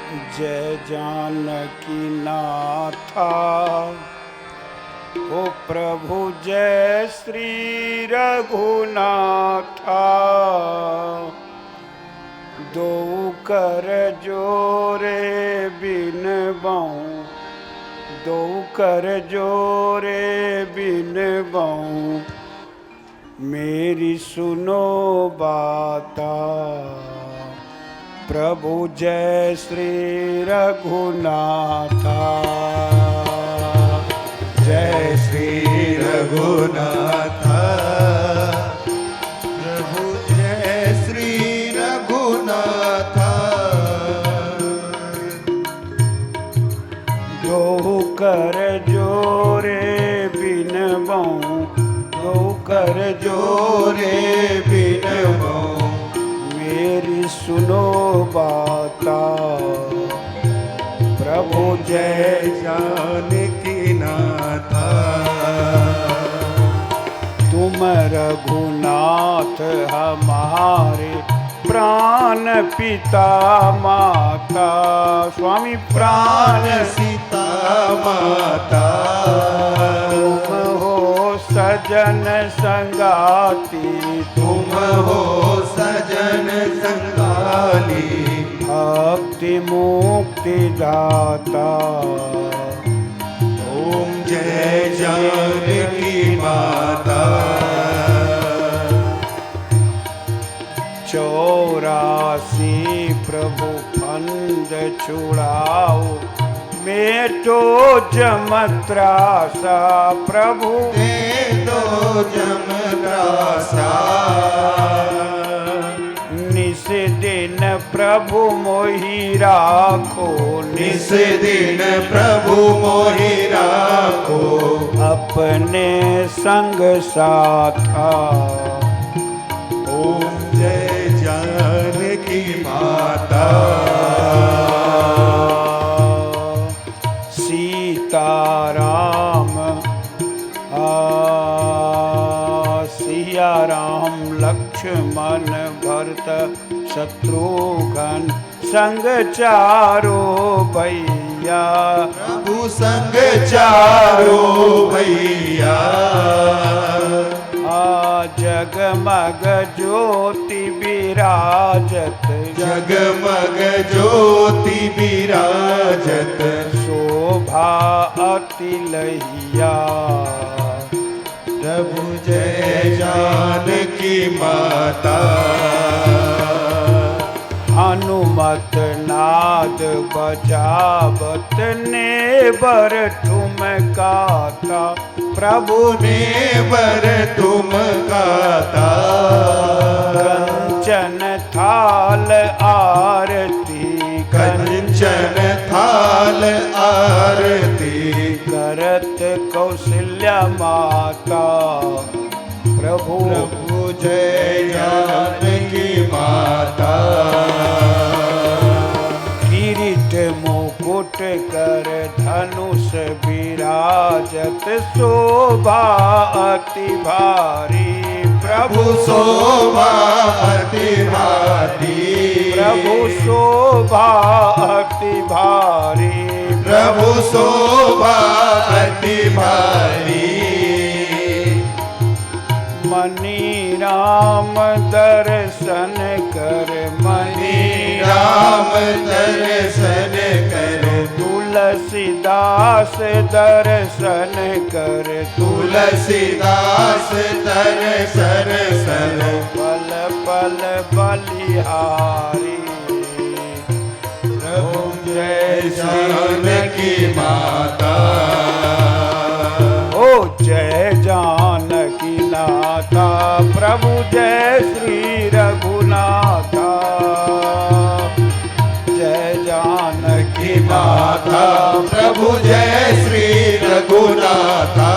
जय जानकी नाथा। ओ प्रभु जय श्री रघुनाथा। दो कर जोरे बिन बहूँ, दो कर जोरे बिन बहूँ, मेरी सुनो बाता। प्रभु जय श्री रघुनाथा। जय श्री रघुनाथा। प्रभु जय श्री रघुनाथा। दो कर जोरे बिन बहूँ, दो कर जोरे बिन बहूँ, मेरी सुनो बाता। प्रभु जय जानकी नाथा। तुम रघुनाथ हमारे प्राण पिता माता। स्वामी प्राण सीता माता। तुम हो सजन संगाती, तुम हो सजन संगाली। भक्ति मुक्ति दाता। ओम जय जानकी माता। 84 प्रभु फंद छुड़ाओ, मेटो जम त्रासा। प्रभु दे दो जम त्रासा। निस दिन प्रभु मोहि राखो, निस दिन प्रभु मोहि राखो। अपने संग साथा। ओम जय जानकी माता। सीताराम सिया राम लक्ष्मण भरत शत्रुघ्न संग चारो भैया। प्रभु संग चारो भैया। जगमग ज्योति विराजत, जगमग ज्योति विराजत। शोभा अतिलहिया। प्रभु जय जानकी माता। हनुमत नाद बजावत नेबर तुम गाता। प्रभु नेबर तुम गाता। कंचन थाल आरती, कंचन थाल आरती। करत कौशल्या माता। प्रभु प्रभु जय जानकी माता। किरीट मुकुट कर धनुष विराजत, शोभा अति भारी। प्रभु शोभा अति भारी। प्रभु शोभा अति भारी। प्रभु शोभा अति भारी। मणि राम दर्शन कर, मणि राम दर्शन कर। तुलसीदास दर्शन कर, तुलसीदास दर्शन कर। पल पल बलिहारी। प्रभु जय जानकी माता। ओ जय जानकी नाथा। प्रभु जय श्री रघुनाथा। जय जानकी माता। प्रभु जय श्री रघुनाथा।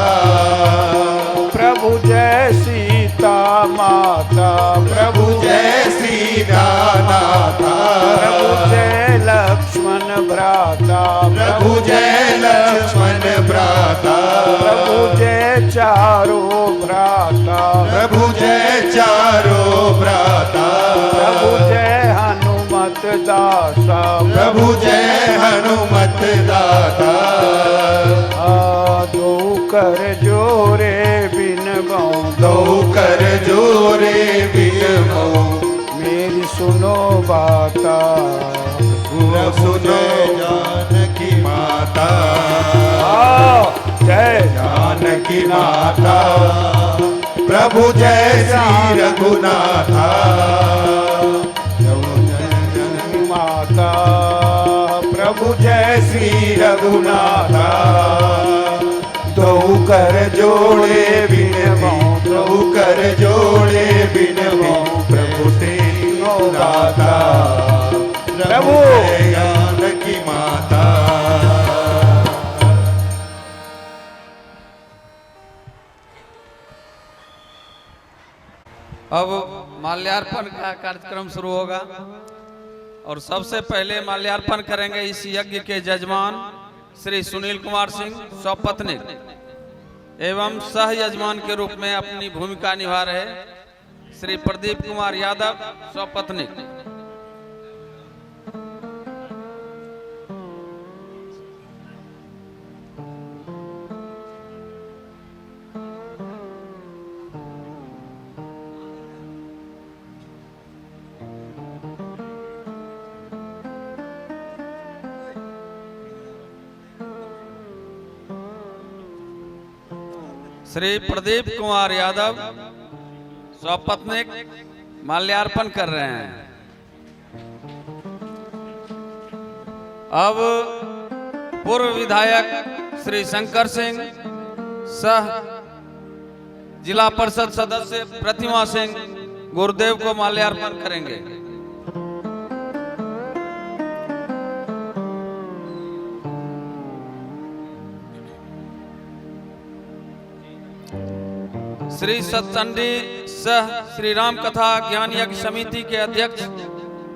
प्रभु जय सीता माता। प्रभु जय सीता माता। प्रभु जय लक्ष्मण भ्राता। प्रभु जय लक्ष्मण भ्राता। प्रभु जय चारो भ्राता। प्रभु जय चारो भ्राता। प्रभु जय हनुमत दासा प्रभु जय हनुमत दाता दो कर जोरे बिन गौ दो कर जोरे बिनमो मेरी सुनो बाता प्रभु जय जानकी माता जय जानकी माता प्रभु जय श्री रघुनाथा माता प्रभु जय श्री रघुनाथा दो कर जोड़े बिनमो दो कर जोड़े बिनमो प्रभु तेरी दाता प्रभु जय जानकी माता। अब माल्यार्पण का कार्यक्रम शुरू होगा और सबसे पहले माल्यार्पण करेंगे इस यज्ञ के जजमान श्री सुनील कुमार सिंह सौपत्निक एवं सह यजमान के रूप में अपनी भूमिका निभा रहे श्री प्रदीप कुमार यादव सौपत्निक। श्री प्रदीप कुमार यादव सौपत्निक माल्यार्पण कर रहे हैं। अब पूर्व विधायक श्री शंकर सिंह सह जिला परिषद सदस्य प्रतिमा सिंह गुरुदेव को माल्यार्पण करेंगे। श्री सतचंडी सह श्री राम कथा ज्ञान यज्ञ समिति के अध्यक्ष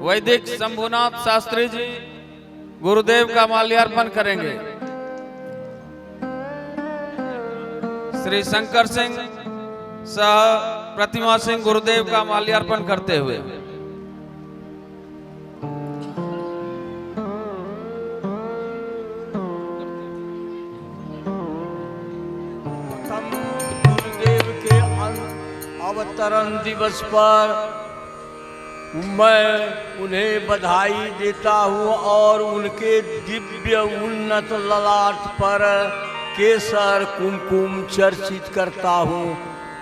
वैदिक शंभुनाथ शास्त्री जी गुरुदेव का माल्यार्पण करेंगे। श्री शंकर सिंह सह प्रतिमा सिंह गुरुदेव का माल्यार्पण करते हुए अवतरण दिवस पर मैं उन्हें बधाई देता हूँ और उनके दिव्य उन्नत ललाट पर केसर कुमकुम चर्चित करता हूँ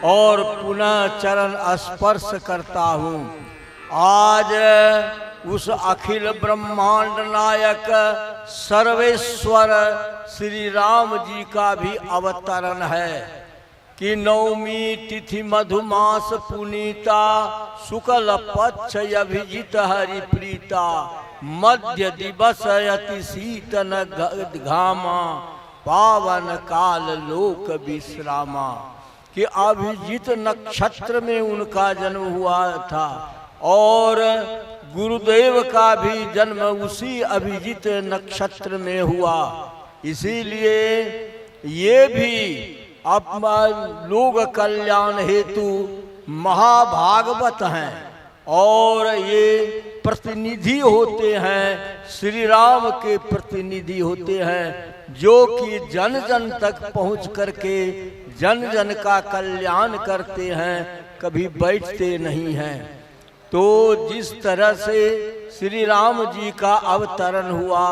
और पुनः चरण स्पर्श करता हूँ। आज उस अखिल ब्रह्मांड नायक सर्वेश्वर श्री राम जी का भी अवतरण है कि नवमी तिथि मधुमास पुनीता शुक्ल पक्ष अभिजित हरिप्रीता मध्य दिवस अति शीतन घामा पावन काल लोक विश्रामा। कि अभिजित नक्षत्र में उनका जन्म हुआ था और गुरुदेव का भी जन्म उसी अभिजित नक्षत्र में हुआ। इसीलिए ये भी अपना लोक कल्याण हेतु महाभागवत हैं और ये प्रतिनिधि होते हैं, श्री राम के प्रतिनिधि होते हैं जो कि जन जन तक पहुंच करके जन जन का कल्याण करते हैं, कभी बैठते नहीं हैं। तो जिस तरह से श्री राम जी का अवतरण हुआ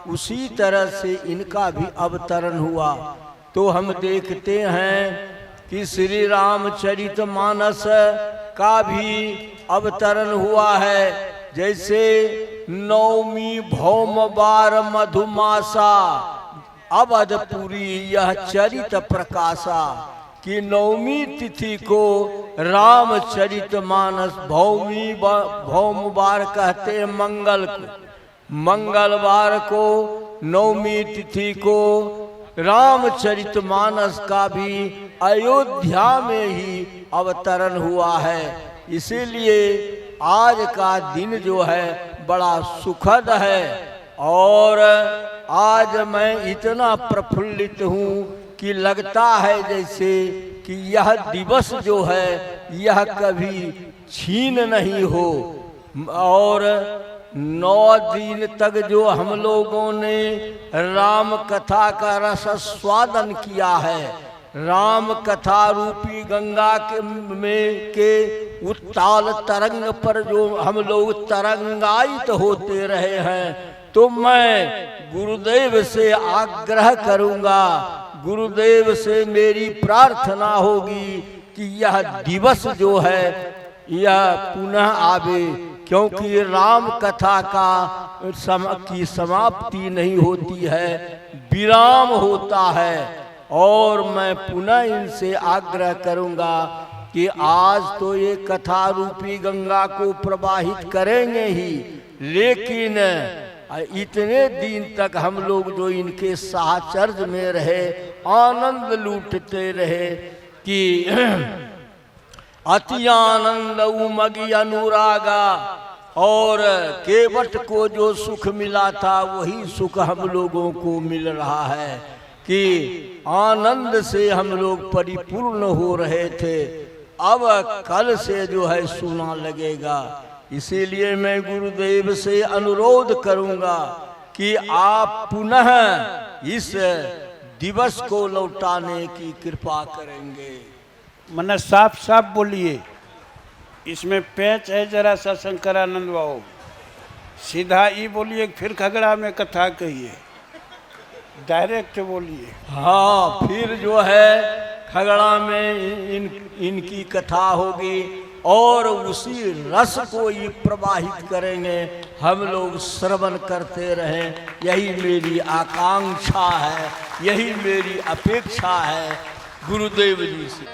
उसी तरह से इनका भी अवतरण हुआ। तो हम देखते हैं कि श्री रामचरितमानस का भी अवतरण हुआ है। जैसे नवमी भौम बार मधुमासा अवधपुरी यह चरित प्रकाशा। कि नवमी तिथि को रामचरितमानस भौम बार कहते हैं मंगल को। मंगलवार को नवमी तिथि को रामचरितमानस का भी अयोध्या में ही अवतरण हुआ है। इसीलिए आज का दिन जो है बड़ा सुखद है और आज मैं इतना प्रफुल्लित हूँ कि लगता है जैसे कि यह दिवस जो है यह कभी छीन नहीं हो। और 9 दिन तक जो हम लोगों ने राम कथा का रस स्वादन किया है, राम कथा रूपी गंगा के उत्ताल तरंग पर जो हम लोग तरंगायित होते रहे हैं, तो मैं गुरुदेव से आग्रह करूंगा, गुरुदेव से मेरी प्रार्थना होगी कि यह दिवस जो है यह पुनः आवे, क्योंकि राम कथा की समाप्ति नहीं होती है, विराम होता है। और मैं पुनः इनसे आग्रह करूंगा कि आज तो ये कथा रूपी गंगा को प्रवाहित करेंगे ही, लेकिन इतने दिन तक हम लोग जो इनके साहचर्य में रहे, आनंद लूटते रहे कि अति आनंद उमगी अनुरागा, और केवट को जो सुख मिला था वही सुख हम लोगों को मिल रहा है कि आनंद से हम लोग परिपूर्ण हो रहे थे। अब कल से जो है सुना लगेगा, इसीलिए मैं गुरुदेव से अनुरोध करूंगा कि आप पुनः इस दिवस को लौटाने की कृपा करेंगे। मन साफ साफ बोलिए, इसमें पेच है जरा सा शंकरानंद बाबू, सीधा ही बोलिए, फिर खगड़ा में कथा कहिए, डायरेक्ट बोलिए। हाँ, फिर जो है खगड़ा में इनकी कथा होगी और उसी रस को ये प्रवाहित करेंगे, हम लोग श्रवण करते रहें, यही मेरी आकांक्षा है, यही मेरी अपेक्षा है गुरुदेव जी से।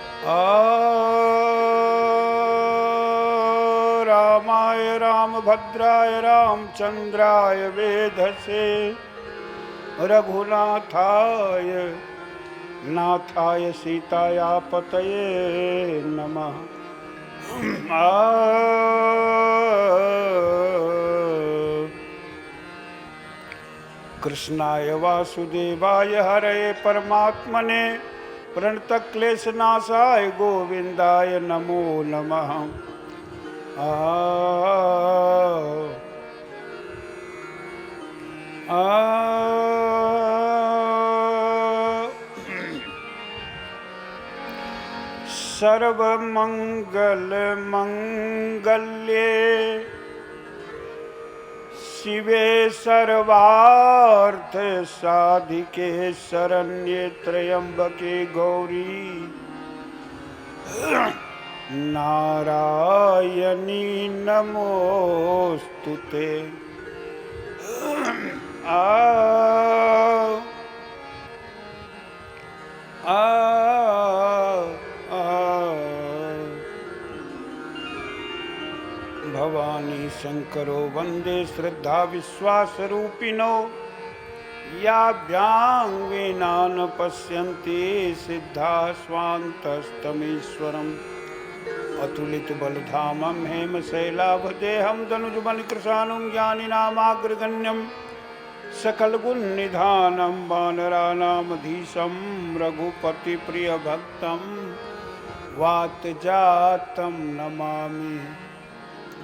रामाय रामभद्राय रामचंद्राय वेधसे रघुनाथाय नाथाय सीताया पतये नमः। कृष्णाय वासुदेवाय हरे परमात्मने प्रणतक्लेशनाशाय गोविंदाय नमो नमः। सर्वमंगल मंगल्ये शिवे सर्वार्थ साधिके शरण्ये त्र्यंबके गौरी नारायणी नमोस्तुते। भवानी शंकरो वंदे श्रद्धा विश्वास रूपिणो याभ्यां वीना न पश्यन्ति सिद्धा स्वान्तस्तमीश्वरम् अतुलित बलधामं हेमशैलाभदेहं दनुजबलकृशानुं ज्ञानिनामाग्रगण्यं सकलगुणनिधानं वानराणामधीशं रघुपतिप्रियभक्तं वातजातं नमामि।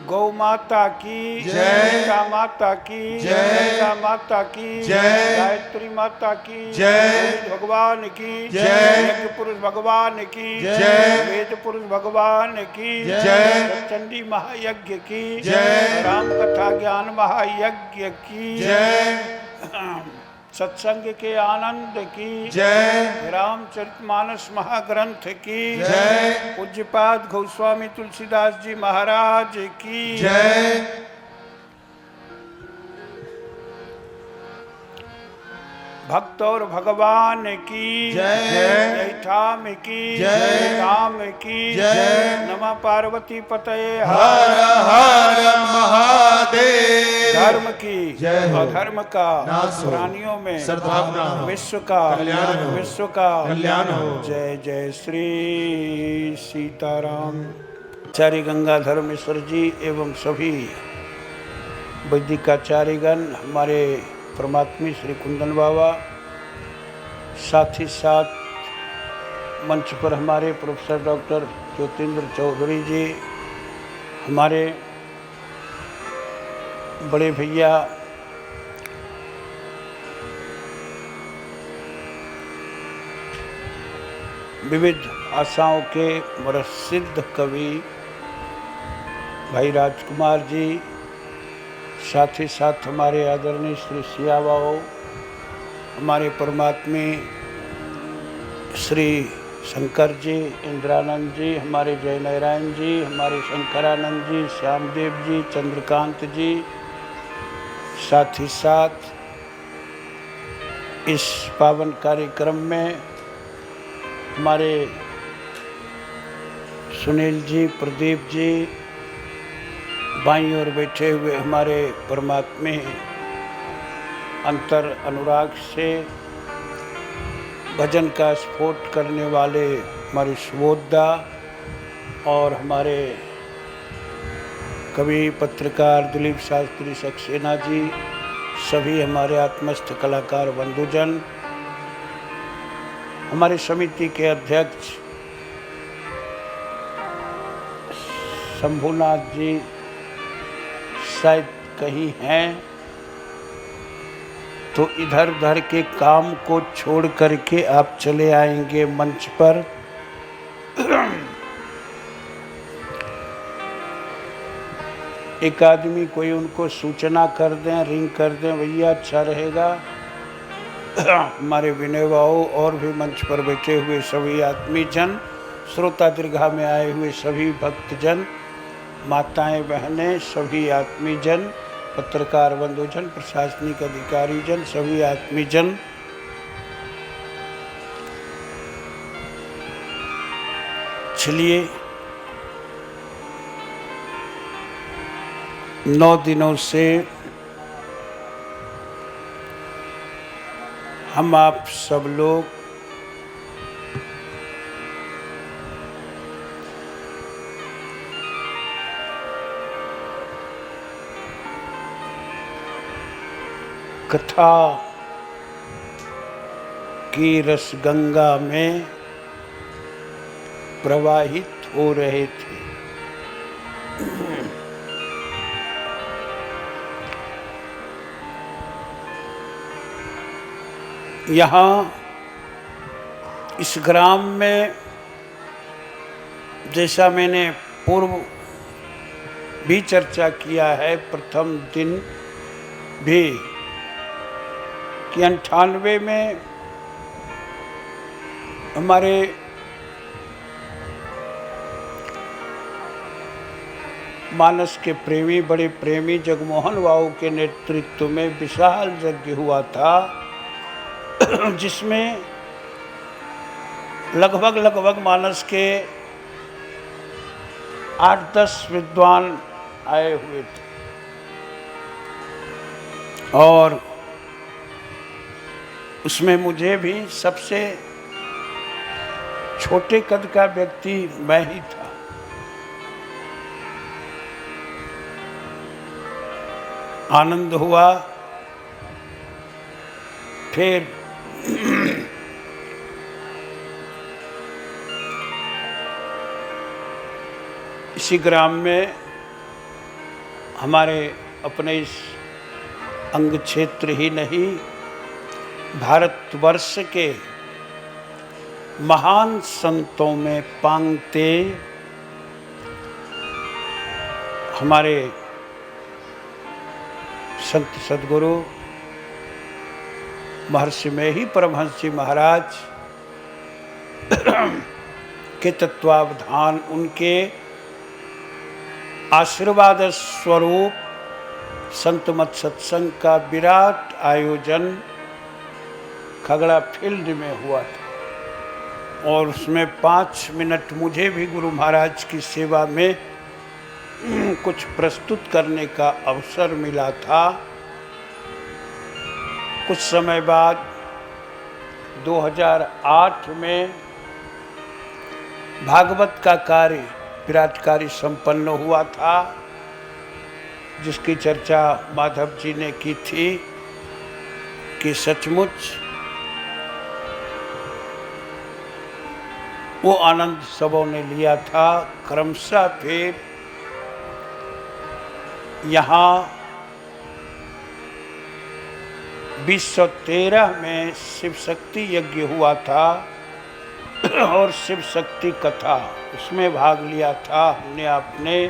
गौ माता की जय, माता की जय, माता की जय, गायत्री माता की जय, भगवान की जय, यज्ञ पुरुष भगवान की जय, वेद पुरुष भगवान की जय, चंडी महायज्ञ की जय, राम कथा ज्ञान महायज्ञ की जय, सत्संग के आनंद की जय, रामचरितमानस महाग्रंथ की जय, पूज्यपाद गोस्वामी तुलसीदास जी महाराज की जय। भक्त और भगवान की जय, धाम की जय, धाम की जय, नमः पार्वती पतये हर हर महादेव। धर्म की जय हो, अधर्म का नाश हो, प्राणियों में सद्भावना हो, विश्व का कल्याण हो, विश्व का कल्याण हो। जय जय श्री सीताराम। आचार्य गंगाधर मिश्र जी एवं सभी वैदिकाचार्यगण, हमारे परमात्मी श्री कुंदन बाबा, साथ ही साथ मंच पर हमारे प्रोफेसर डॉक्टर ज्योतिन्द्र चौधरी जी, हमारे बड़े भैया विविध भाषाओं के प्रसिद्ध कवि भाई राजकुमार जी, साथ ही साथ हमारे आदरणीय श्री सियाबाओ, हमारे परमात्मे श्री शंकर जी, इंद्रानंद जी, हमारे जय नारायण जी, हमारे शंकरानंद जी, श्यामदेव जी, चंद्रकांत जी, साथ ही साथ इस पावन कार्यक्रम में हमारे सुनील जी, प्रदीप जी, बाईं ओर बैठे हुए हमारे परमात्मे अंतर अनुराग से भजन का स्फोट करने वाले हमारे सुबोधा और हमारे कवि पत्रकार दिलीप शास्त्री सक्सेना जी, सभी हमारे आत्मस्थ कलाकार बंधुजन, हमारे समिति के अध्यक्ष शंभुनाथ जी शायद कहीं हैं, तो इधर उधर के काम को छोड़ करके आप चले आएंगे मंच पर। एक आदमी कोई उनको सूचना कर दें, रिंग कर दें, भैया अच्छा रहेगा। हमारे विनय बाबू और भी मंच पर बैठे हुए सभी आत्मीजन, श्रोता दीर्घा में आए हुए सभी भक्तजन, माताएं बहनें, सभी आत्मीजन, पत्रकार बंधुजन, प्रशासनिक अधिकारी जन, सभी आत्मीजन, चलिए 9 दिनों से हम आप सब लोग कथा की रसगंगा में प्रवाहित हो रहे थे। यहाँ इस ग्राम में, जैसा मैंने पूर्व भी चर्चा किया है, प्रथम दिन भी, कि 98 में हमारे मानस के प्रेमी, बड़े प्रेमी जगमोहन बाबू के नेतृत्व में विशाल यज्ञ हुआ था, जिसमें लगभग मानस के 8-10 विद्वान आए हुए थे और उसमें मुझे भी सबसे छोटे कद का व्यक्ति मैं ही था। आनंद हुआ। फिर इसी ग्राम में हमारे अपने इस अंग क्षेत्र ही नहीं, भारतवर्ष के महान संतों में पांगते हमारे संत सद्गुरु महर्षि में ही परमहंस जी महाराज के तत्वावधान, उनके आशीर्वाद स्वरूप संत मत सत्संग का विराट आयोजन खगड़ा फील्ड में हुआ था और उसमें 5 मिनट मुझे भी गुरु महाराज की सेवा में कुछ प्रस्तुत करने का अवसर मिला था। कुछ समय बाद 2008 में भागवत का कार्य, विराट कार्य संपन्न हुआ था, जिसकी चर्चा माधव जी ने की थी कि सचमुच वो आनंद सबों ने लिया था। क्रमशः फिर यहाँ 2013 में शिव शक्ति यज्ञ हुआ था और शिव शक्ति कथा, उसमें भाग लिया था हमने आपने।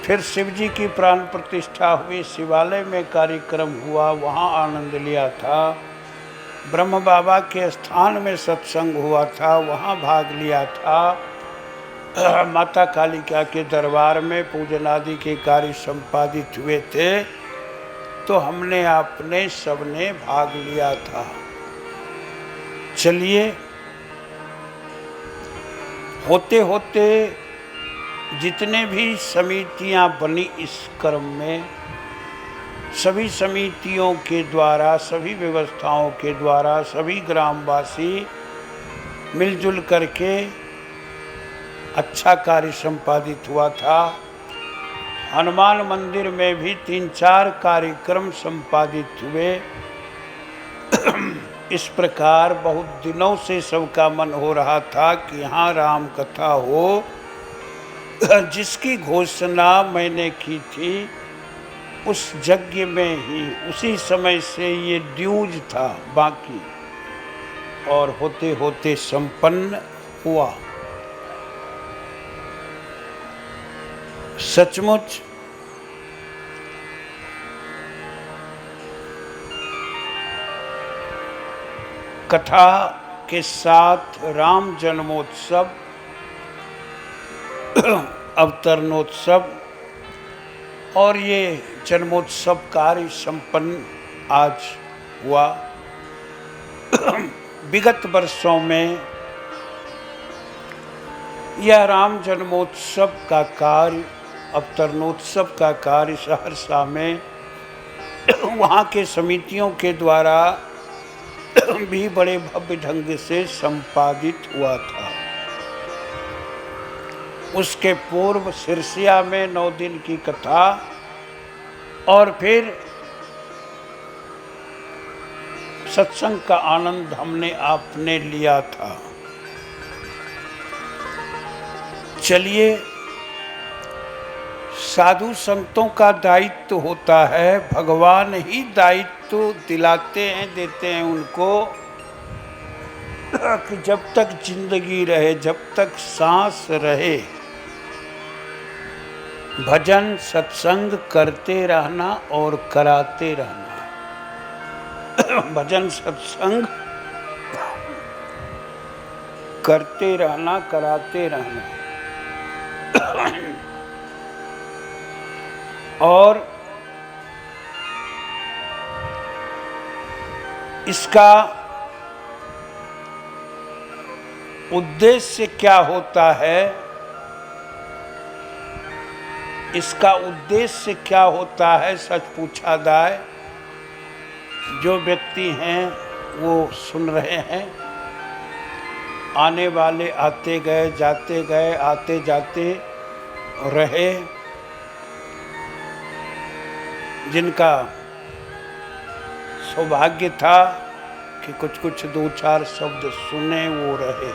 फिर शिव जी की प्राण प्रतिष्ठा हुई, शिवालय में कार्यक्रम हुआ, वहाँ आनंद लिया था। ब्रह्म बाबा के स्थान में सत्संग हुआ था, वहाँ भाग लिया था। माता कालिका के दरबार में पूजन आदि के कार्य संपादित हुए थे, तो हमने आपने सबने भाग लिया था। चलिए, होते होते जितने भी समितियां बनी इस क्रम में, सभी समितियों के द्वारा, सभी व्यवस्थाओं के द्वारा सभी ग्रामवासी मिलजुल करके अच्छा कार्य संपादित हुआ था। हनुमान मंदिर में भी 3-4 कार्यक्रम संपादित हुए। इस प्रकार बहुत दिनों से सबका मन हो रहा था कि यहाँ राम कथा हो, जिसकी घोषणा मैंने की थी उस यज्ञ में ही, उसी समय से ये ड्यूज था बाकी, और होते होते संपन्न हुआ। सचमुच कथा के साथ राम जन्मोत्सव, अवतरणोत्सव और ये जन्मोत्सव कार्य संपन्न आज हुआ। विगत वर्षों में यह राम जन्मोत्सव का कार्य, अवतरणोत्सव का कार्य सहरसा में वहाँ के समितियों के द्वारा भी बड़े भव्य ढंग से संपादित हुआ था। उसके पूर्व सिरसिया में 9 दिन की कथा और फिर सत्संग का आनंद हमने आपने लिया था। चलिए, साधु संतों का दायित्व होता है, भगवान ही दायित्व दिलाते हैं, देते हैं उनको कि जब तक जिंदगी रहे, जब तक सांस रहे, भजन सत्संग करते रहना और कराते रहना। भजन सत्संग करते रहना, कराते रहना। और इसका उद्देश्य क्या होता है? इसका उद्देश्य क्या होता है? सच पूछा जाए, जो व्यक्ति हैं वो सुन रहे हैं, आने वाले आते गए, जाते गए, आते जाते रहे, जिनका सौभाग्य था कि कुछ 2-4 शब्द सुने, वो रहे।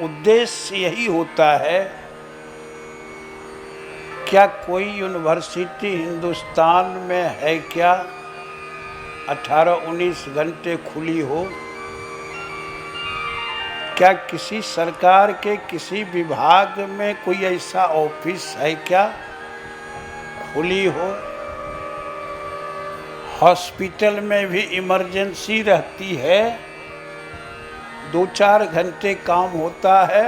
उद्देश्य यही होता है। क्या कोई यूनिवर्सिटी हिंदुस्तान में है क्या 18-19 घंटे खुली हो? क्या किसी सरकार के किसी विभाग में कोई ऐसा ऑफिस है क्या खुली हो? हॉस्पिटल में भी इमरजेंसी रहती है, 2-4 घंटे काम होता है,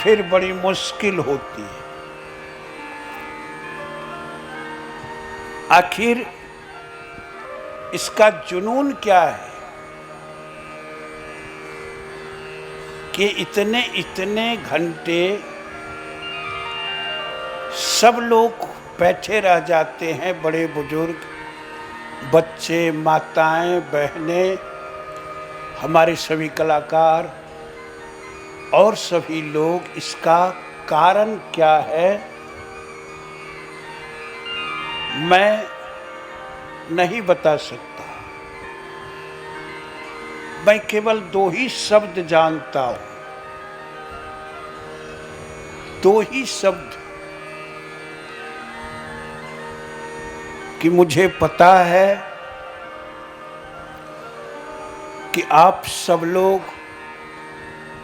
फिर बड़ी मुश्किल होती है। आखिर इसका जुनून क्या है कि इतने घंटे सब लोग बैठे रह जाते हैं, बड़े बुजुर्ग, बच्चे, माताएं, बहनें, हमारे सभी कलाकार और सभी लोग। इसका कारण क्या है मैं नहीं बता सकता। मैं केवल 2 ही शब्द जानता हूं, 2 ही शब्द कि मुझे पता है कि आप सब लोग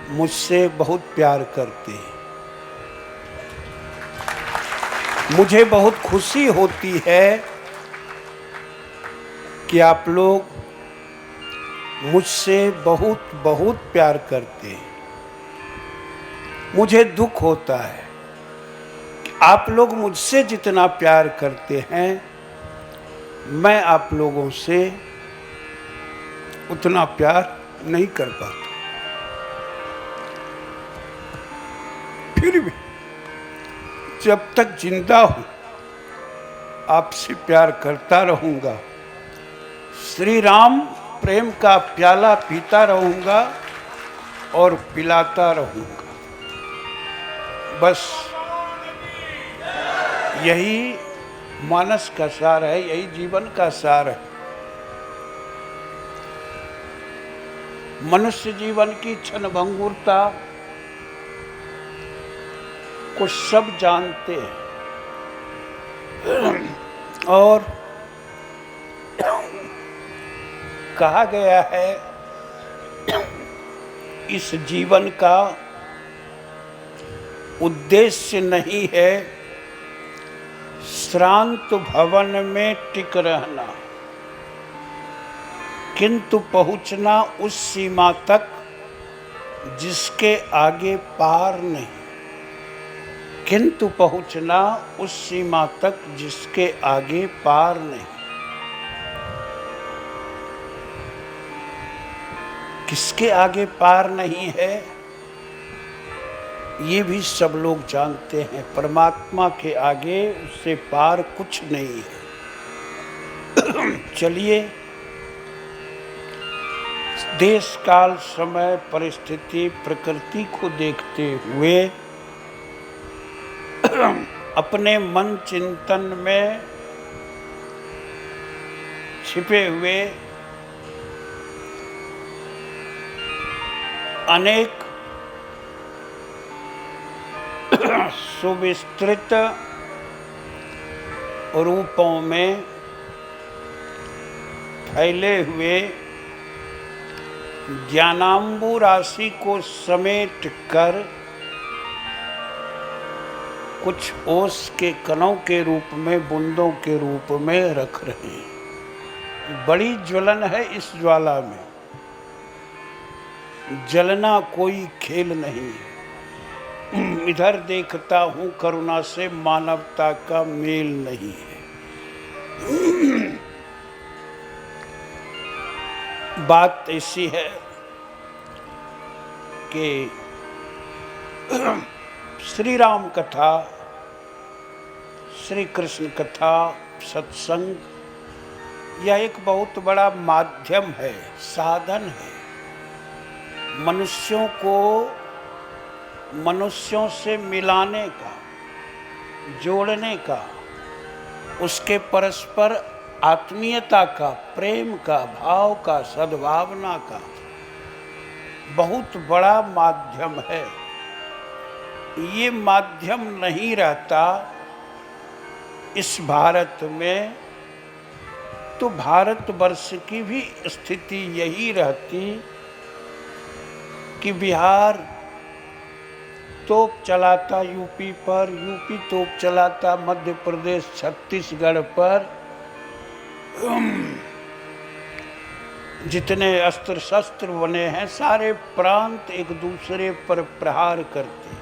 मुझसे बहुत प्यार करते हैं। मुझे बहुत खुशी होती है कि आप लोग मुझसे बहुत बहुत प्यार करते हैं। मुझे दुख होता है कि आप लोग मुझसे जितना प्यार करते हैं मैं आप लोगों से उतना प्यार नहीं कर पाता। फिर भी जब तक जिंदा हूं आपसे प्यार करता रहूंगा। श्री राम प्रेम का प्याला पीता रहूंगा और पिलाता रहूंगा। बस यही मानस का सार है, यही जीवन का सार है। मनुष्य जीवन की क्षणभंगुरता को सब जानते हैं और कहा गया है इस जीवन का उद्देश्य नहीं है श्रांत भवन में टिक रहना, किंतु पहुंचना उस सीमा तक जिसके आगे पार नहीं। किंतु पहुंचना उस सीमा तक जिसके आगे पार नहीं। किसके आगे पार नहीं है ये भी सब लोग जानते हैं। परमात्मा के आगे उससे पार कुछ नहीं है। चलिए देश काल समय परिस्थिति प्रकृति को देखते हुए अपने मन चिंतन में छिपे हुए अनेक सुविस्तृत रूपों में फैले हुए ज्ञानांबु राशि को समेट कर कुछ ओस के कणों के रूप में, बूंदों के रूप में रख रहे हैं। बड़ी ज्वलन है इस ज्वाला में। जलना कोई खेल नहीं है। इधर देखता हूं करुणा से मानवता का मेल नहीं है। बात ऐसी है कि श्री राम कथा, श्री कृष्ण कथा, सत्संग यह एक बहुत बड़ा माध्यम है, साधन है मनुष्यों को मनुष्यों से मिलाने का, जोड़ने का, उसके परस्पर आत्मीयता का, प्रेम का, भाव का, सद्भावना का बहुत बड़ा माध्यम है। ये माध्यम नहीं रहता इस भारत में तो भारतवर्ष की भी स्थिति यही रहती कि बिहार तोप चलाता यूपी पर, यूपी तोप चलाता मध्य प्रदेश छत्तीसगढ़ पर, जितने अस्त्र शस्त्र बने हैं सारे प्रांत एक दूसरे पर प्रहार करते।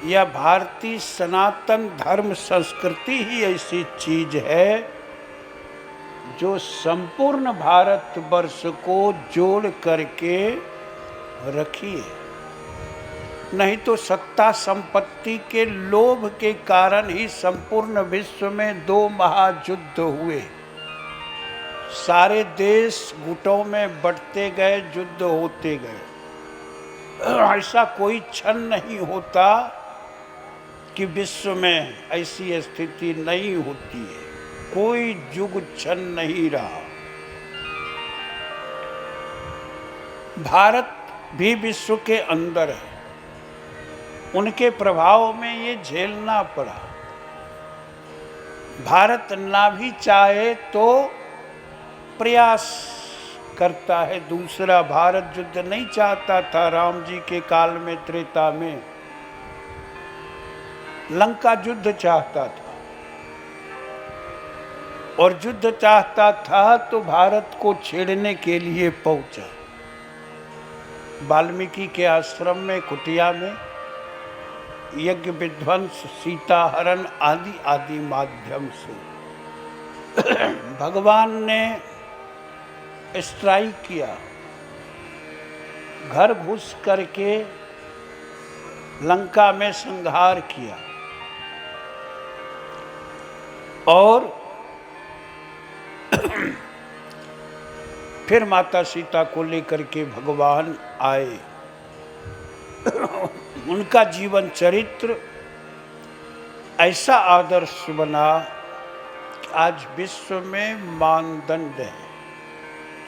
यह भारतीय सनातन धर्म संस्कृति ही ऐसी चीज है जो संपूर्ण भारतवर्ष को जोड़ करके रखी है। नहीं तो सत्ता संपत्ति के लोभ के कारण ही संपूर्ण विश्व में 2 महायुद्ध हुए। सारे देश गुटों में बंटते गए, युद्ध होते गए। ऐसा कोई क्षण नहीं होता कि विश्व में ऐसी स्थिति नहीं होती है। कोई युग क्षण नहीं रहा। भारत भी विश्व के अंदर है। उनके प्रभाव में ये झेलना पड़ा। भारत ना भी चाहे तो प्रयास करता है। दूसरा, भारत युद्ध नहीं चाहता था राम जी के काल में, त्रेता में लंका युद्ध चाहता था, और युद्ध चाहता था तो भारत को छेड़ने के लिए पहुंचा। वाल्मीकि के आश्रम में, कुटिया में यज्ञ विध्वंस, सीता हरण आदि आदि माध्यम से भगवान ने स्ट्राइक किया, घर घुस करके लंका में संहार किया, और फिर माता सीता को लेकर के भगवान आए। उनका जीवन चरित्र ऐसा आदर्श बना कि आज विश्व में मानदंड है।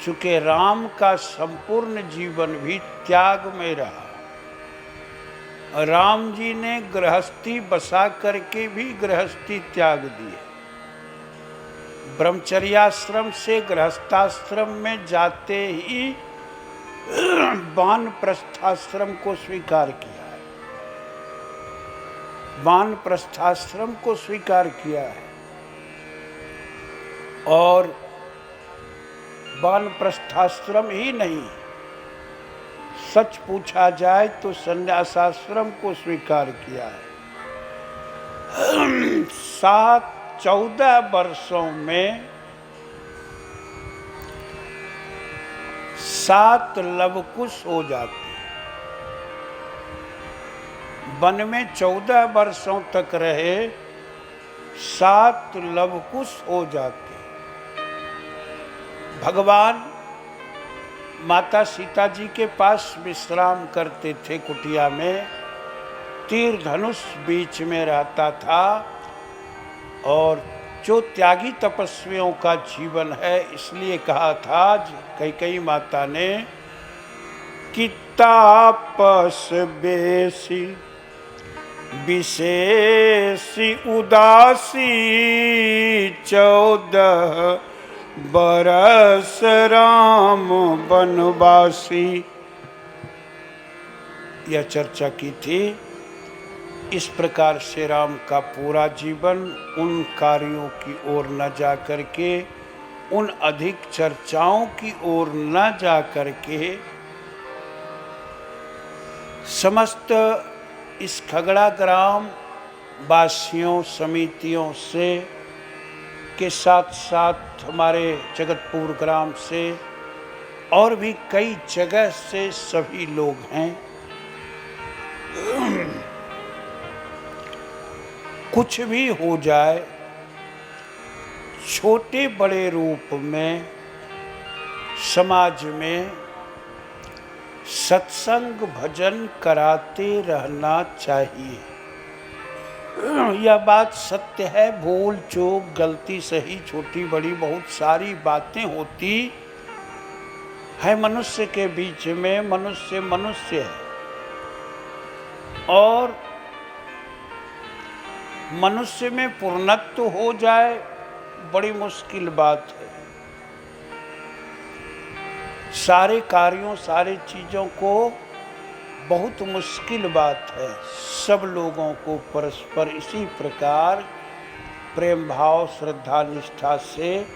चूंकि राम का संपूर्ण जीवन भी त्याग में रहा। राम जी ने गृहस्थी बसा करके भी गृहस्थी त्याग दी है। ब्रह्मचर्याश्रम से गृहस्थाश्रम में जाते ही वानप्रस्थाश्रम को स्वीकार किया है। वानप्रस्थाश्रम को स्वीकार किया है, और वानप्रस्थाश्रम ही नहीं, सच पूछा जाए तो संन्यासाश्रम को स्वीकार किया है। 14 वर्षों में 7 लवकुश हो जाते। वन में 14 वर्षों तक रहे, 7 लवकुश हो जाते। भगवान माता सीता जी के पास विश्राम करते थे कुटिया में। तीर धनुष बीच में रहता था, और जो त्यागी तपस्वियों का जीवन है, इसलिए कहा था कैकेयी माता ने कि तापस बेसी विशेषी उदासी 14 बरस राम वनवासी। यह चर्चा की थी। इस प्रकार से राम का पूरा जीवन उन कार्यों की ओर न जा करके, उन अधिक चर्चाओं की ओर न जा करके, समस्त इस खगड़ा ग्राम वासियों, समितियों से के साथ साथ हमारे जगतपुर ग्राम से और भी कई जगह से सभी लोग हैं। कुछ भी हो जाए, छोटे बड़े रूप में समाज में सत्संग भजन कराते रहना चाहिए। यह बात सत्य है। भूल चूक, गलती सही, छोटी बड़ी बहुत सारी बातें होती है मनुष्य के बीच में। मनुष्य मनुष्य है, और मनुष्य में पूर्णत्व हो जाए बड़ी मुश्किल बात है। सारे कार्यों, सारे चीज़ों को बहुत मुश्किल बात है। सब लोगों को परस्पर इसी प्रकार प्रेम भाव, श्रद्धा, निष्ठा से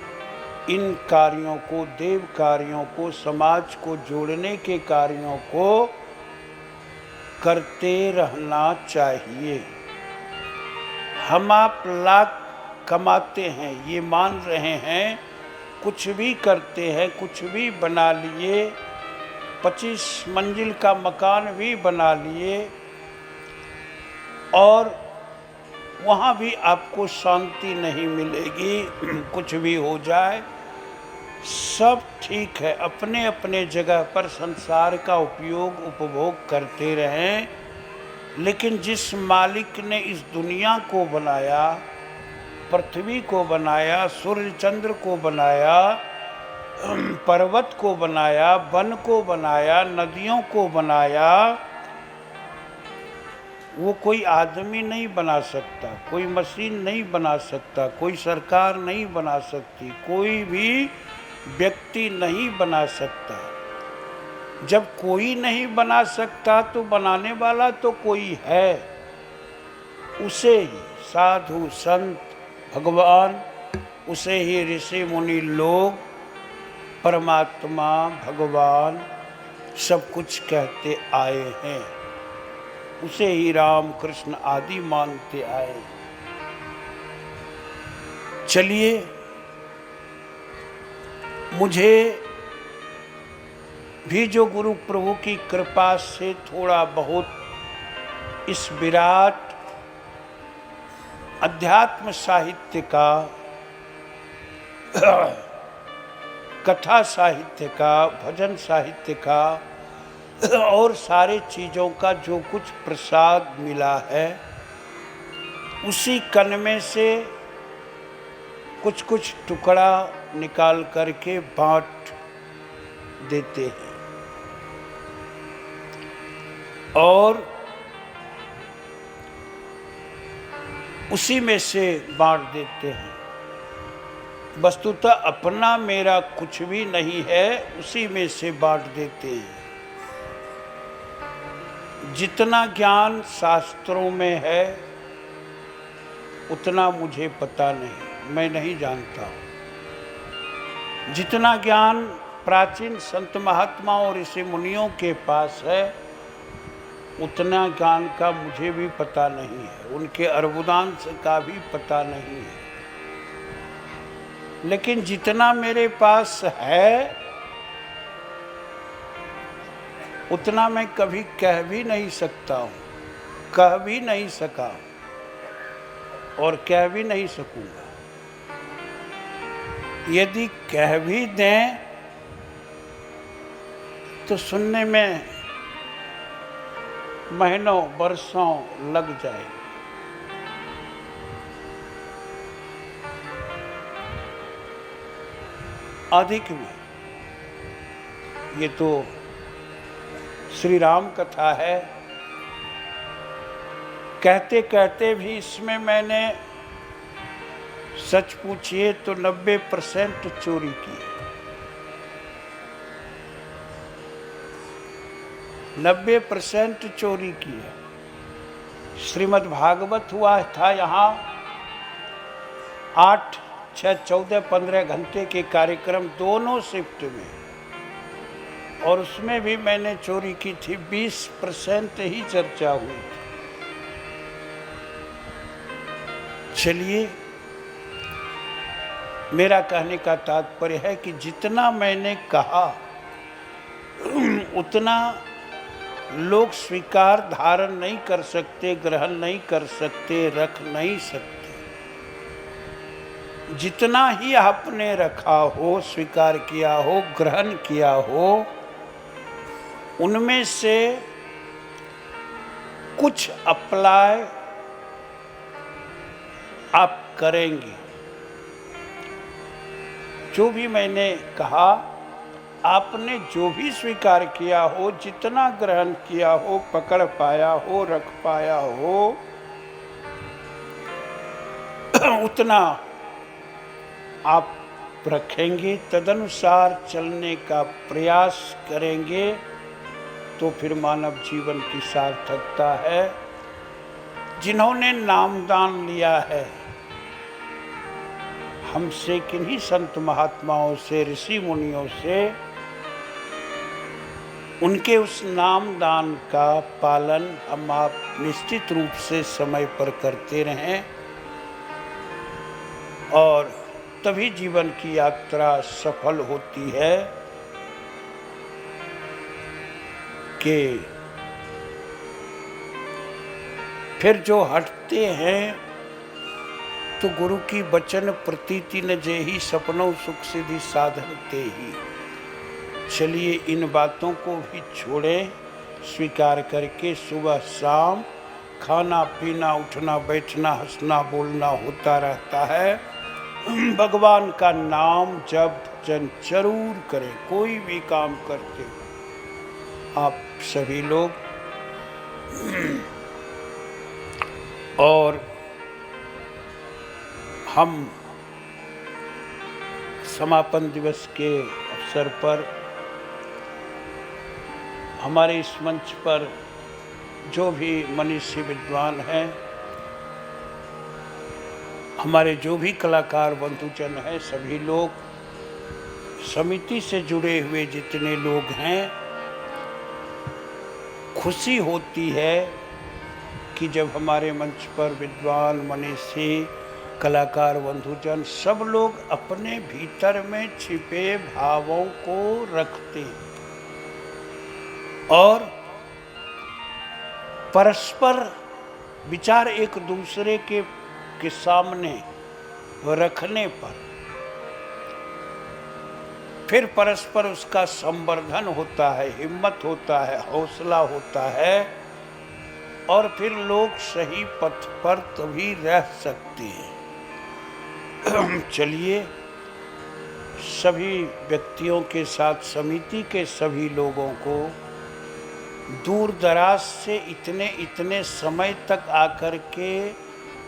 इन कार्यों को, देव कार्यों को, समाज को जोड़ने के कार्यों को करते रहना चाहिए। हम आप लाख कमाते हैं, ये मान रहे हैं, कुछ भी करते हैं, कुछ भी बना लिए, 25 मंजिल का मकान भी बना लिए, और वहाँ भी आपको शांति नहीं मिलेगी। कुछ भी हो जाए, सब ठीक है, अपने अपने जगह पर संसार का उपयोग उपभोग करते रहें। लेकिन जिस मालिक ने इस दुनिया को बनाया, पृथ्वी को बनाया, सूर्य चंद्र को बनाया, पर्वत को बनाया, वन को बनाया, नदियों को बनाया, वो कोई आदमी नहीं बना सकता, कोई मशीन नहीं बना सकता, कोई सरकार नहीं बना सकती, कोई भी व्यक्ति नहीं बना सकता। जब कोई नहीं बना सकता तो बनाने वाला तो कोई है, उसे ही साधु संत भगवान, उसे ही ऋषि मुनि लोग परमात्मा भगवान सब कुछ कहते आए हैं, उसे ही राम कृष्ण आदि मानते आए। चलिए, मुझे भी जो गुरु प्रभु की कृपा से थोड़ा बहुत इस विराट अध्यात्म साहित्य का, कथा साहित्य का, भजन साहित्य का और सारे चीज़ों का जो कुछ प्रसाद मिला है, उसी कण में से कुछ कुछ टुकड़ा निकाल करके बांट देते हैं और उसी में से बांट देते हैं। वस्तुतः अपना मेरा कुछ भी नहीं है, उसी में से बांट देते हैं। जितना ज्ञान शास्त्रों में है उतना मुझे पता नहीं, मैं नहीं जानता हूँ। जितना ज्ञान प्राचीन संत महात्माओं और ऋषि मुनियों के पास है उतना ज्ञान का मुझे भी पता नहीं है, उनके अर्बुदांश का भी पता नहीं है। लेकिन जितना मेरे पास है उतना मैं कभी कह भी नहीं सकता हूँ, कह भी नहीं सका और कह भी नहीं सकूँगा। यदि कह भी दें तो सुनने में महीनों वर्षों लग जाए। अधिक भी, ये तो श्री राम कथा है, कहते कहते भी इसमें मैंने सच पूछिए तो 90% चोरी की है। 90% चोरी की है। श्रीमद् भागवत हुआ था यहाँ 8, 6, 14, 15 घंटे के कार्यक्रम दोनों शिफ्ट में, और उसमें भी मैंने चोरी की थी। 20% ही चर्चा हुई थी। चलिए, मेरा कहने का तात्पर्य है कि जितना मैंने कहा उतना लोग स्वीकार धारण नहीं कर सकते, ग्रहण नहीं कर सकते, रख नहीं सकते। जितना ही आपने रखा हो, स्वीकार किया हो, ग्रहण किया हो, उनमें से कुछ अप्लाई आप करेंगे। जो भी मैंने कहा, आपने जो भी स्वीकार किया हो, जितना ग्रहण किया हो, पकड़ पाया हो, रख पाया हो, उतना आप रखेंगे, तदनुसार चलने का प्रयास करेंगे, तो फिर मानव जीवन की सार्थकता है। जिन्होंने नामदान लिया है हमसे, किन्हीं संत महात्माओं से, ऋषि मुनियों से, उनके उस नामदान का पालन हम आप निश्चित रूप से समय पर करते रहें, और तभी जीवन की यात्रा सफल होती है कि फिर जो हटते हैं तो गुरु की वचन प्रतीति न जेहि, सपनों सुख सिद्धि साधन ते ही। चलिए, इन बातों को भी छोड़ें, स्वीकार करके सुबह शाम खाना पीना, उठना बैठना, हंसना बोलना होता रहता है। भगवान का नाम जप भजन जरूर करें, कोई भी काम करते हो। आप सभी लोग और हम समापन दिवस के अवसर पर हमारे इस मंच पर जो भी मनीषी विद्वान हैं, हमारे जो भी कलाकार बंधुजन हैं, सभी लोग, समिति से जुड़े हुए जितने लोग हैं, खुशी होती है कि जब हमारे मंच पर विद्वान मनीषी कलाकार बंधुजन सब लोग अपने भीतर में छिपे भावों को रखते हैं और परस्पर विचार एक दूसरे के सामने रखने पर फिर परस्पर उसका संवर्धन होता है, हिम्मत होता है, हौसला होता है और फिर लोग सही पथ पर तभी रह सकते हैं। चलिए, सभी व्यक्तियों के साथ समिति के सभी लोगों को दूर दराज से इतने समय तक आकर के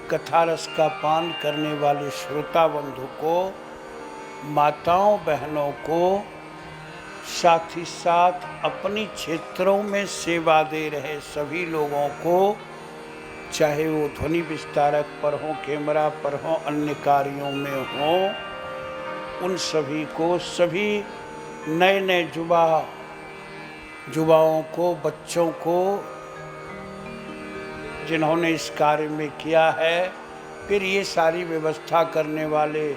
कथा रस का पान करने वाले श्रोता बंधु को, माताओं बहनों को, साथ ही साथ अपनी क्षेत्रों में सेवा दे रहे सभी लोगों को, चाहे वो ध्वनि विस्तारक पर हो, कैमरा पर हो, अन्य कार्यों में हो, उन सभी को, सभी नए नए युवाओं को, बच्चों को जिन्होंने इस कार्य में किया है, फिर ये सारी व्यवस्था करने वाले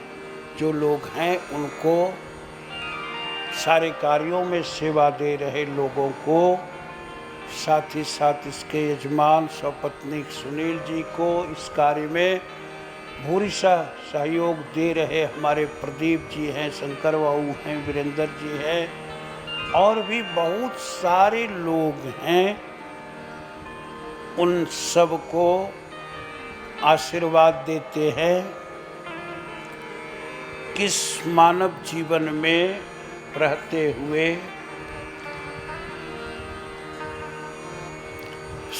जो लोग हैं उनको, सारे कार्यों में सेवा दे रहे लोगों को, साथ ही साथ इसके यजमान सपत्नीक सुनील जी को, इस कार्य में भूरी सा सहयोग दे रहे हमारे प्रदीप जी हैं, शंकर बाबू हैं, वीरेंद्र जी हैं और भी बहुत सारे लोग हैं। उन सब को आशीर्वाद देते हैं किस मानव जीवन में रहते हुए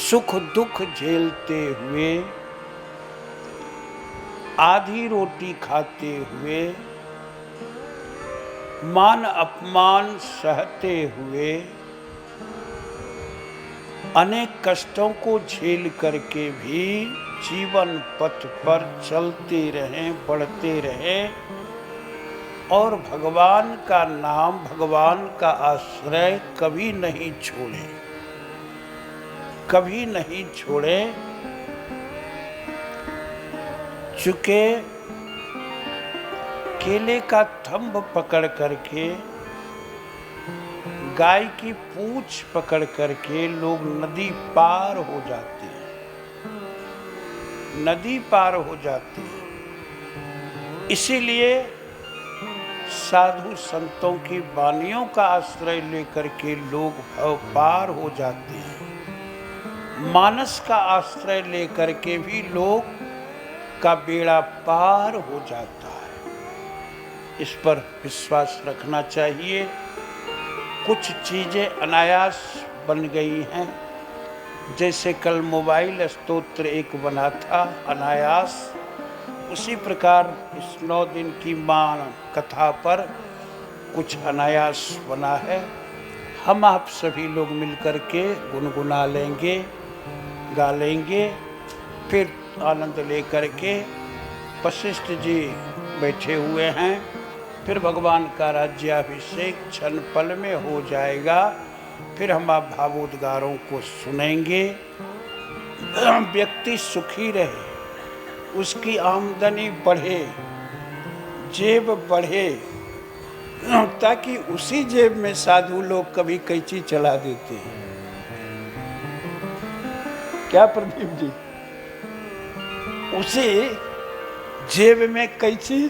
सुख दुख झेलते हुए, आधी रोटी खाते हुए, मान अपमान सहते हुए, अनेक कष्टों को झेल करके भी जीवन पथ पर चलते रहें, बढ़ते रहें और भगवान का नाम, भगवान का आश्रय कभी नहीं छोड़े, कभी नहीं छोड़े। चुके केले का थंब पकड़ करके, गाय की पूंछ पकड़ करके लोग नदी पार हो जाते हैं, नदी पार हो जाते हैं। इसीलिए साधु संतों की वाणियों का आश्रय लेकर के लोग भव पार हो जाते हैं। मानस का आश्रय लेकर के भी लोग का बेड़ा पार हो जाता है। इस पर विश्वास रखना चाहिए। कुछ चीजें अनायास बन गई हैं, जैसे कल मोबाइल स्तोत्र एक बना था अनायास, उसी प्रकार इस 9 दिन की माँ कथा पर कुछ अनायास बना है। हम आप सभी लोग मिलकर के गुनगुना लेंगे, गा लेंगे, फिर आनंद लेकर के वशिष्ठ जी बैठे हुए हैं, फिर भगवान का राज्याभिषेक क्षण पल में हो जाएगा। फिर हम आप भावोद्गारों को सुनेंगे। व्यक्ति सुखी रहे, उसकी आमदनी बढ़े, जेब बढ़े, ताकि उसी जेब में साधु लोग कभी कैंची चला देते हैं। क्या प्रदीप जी, उसी जेब में कैंची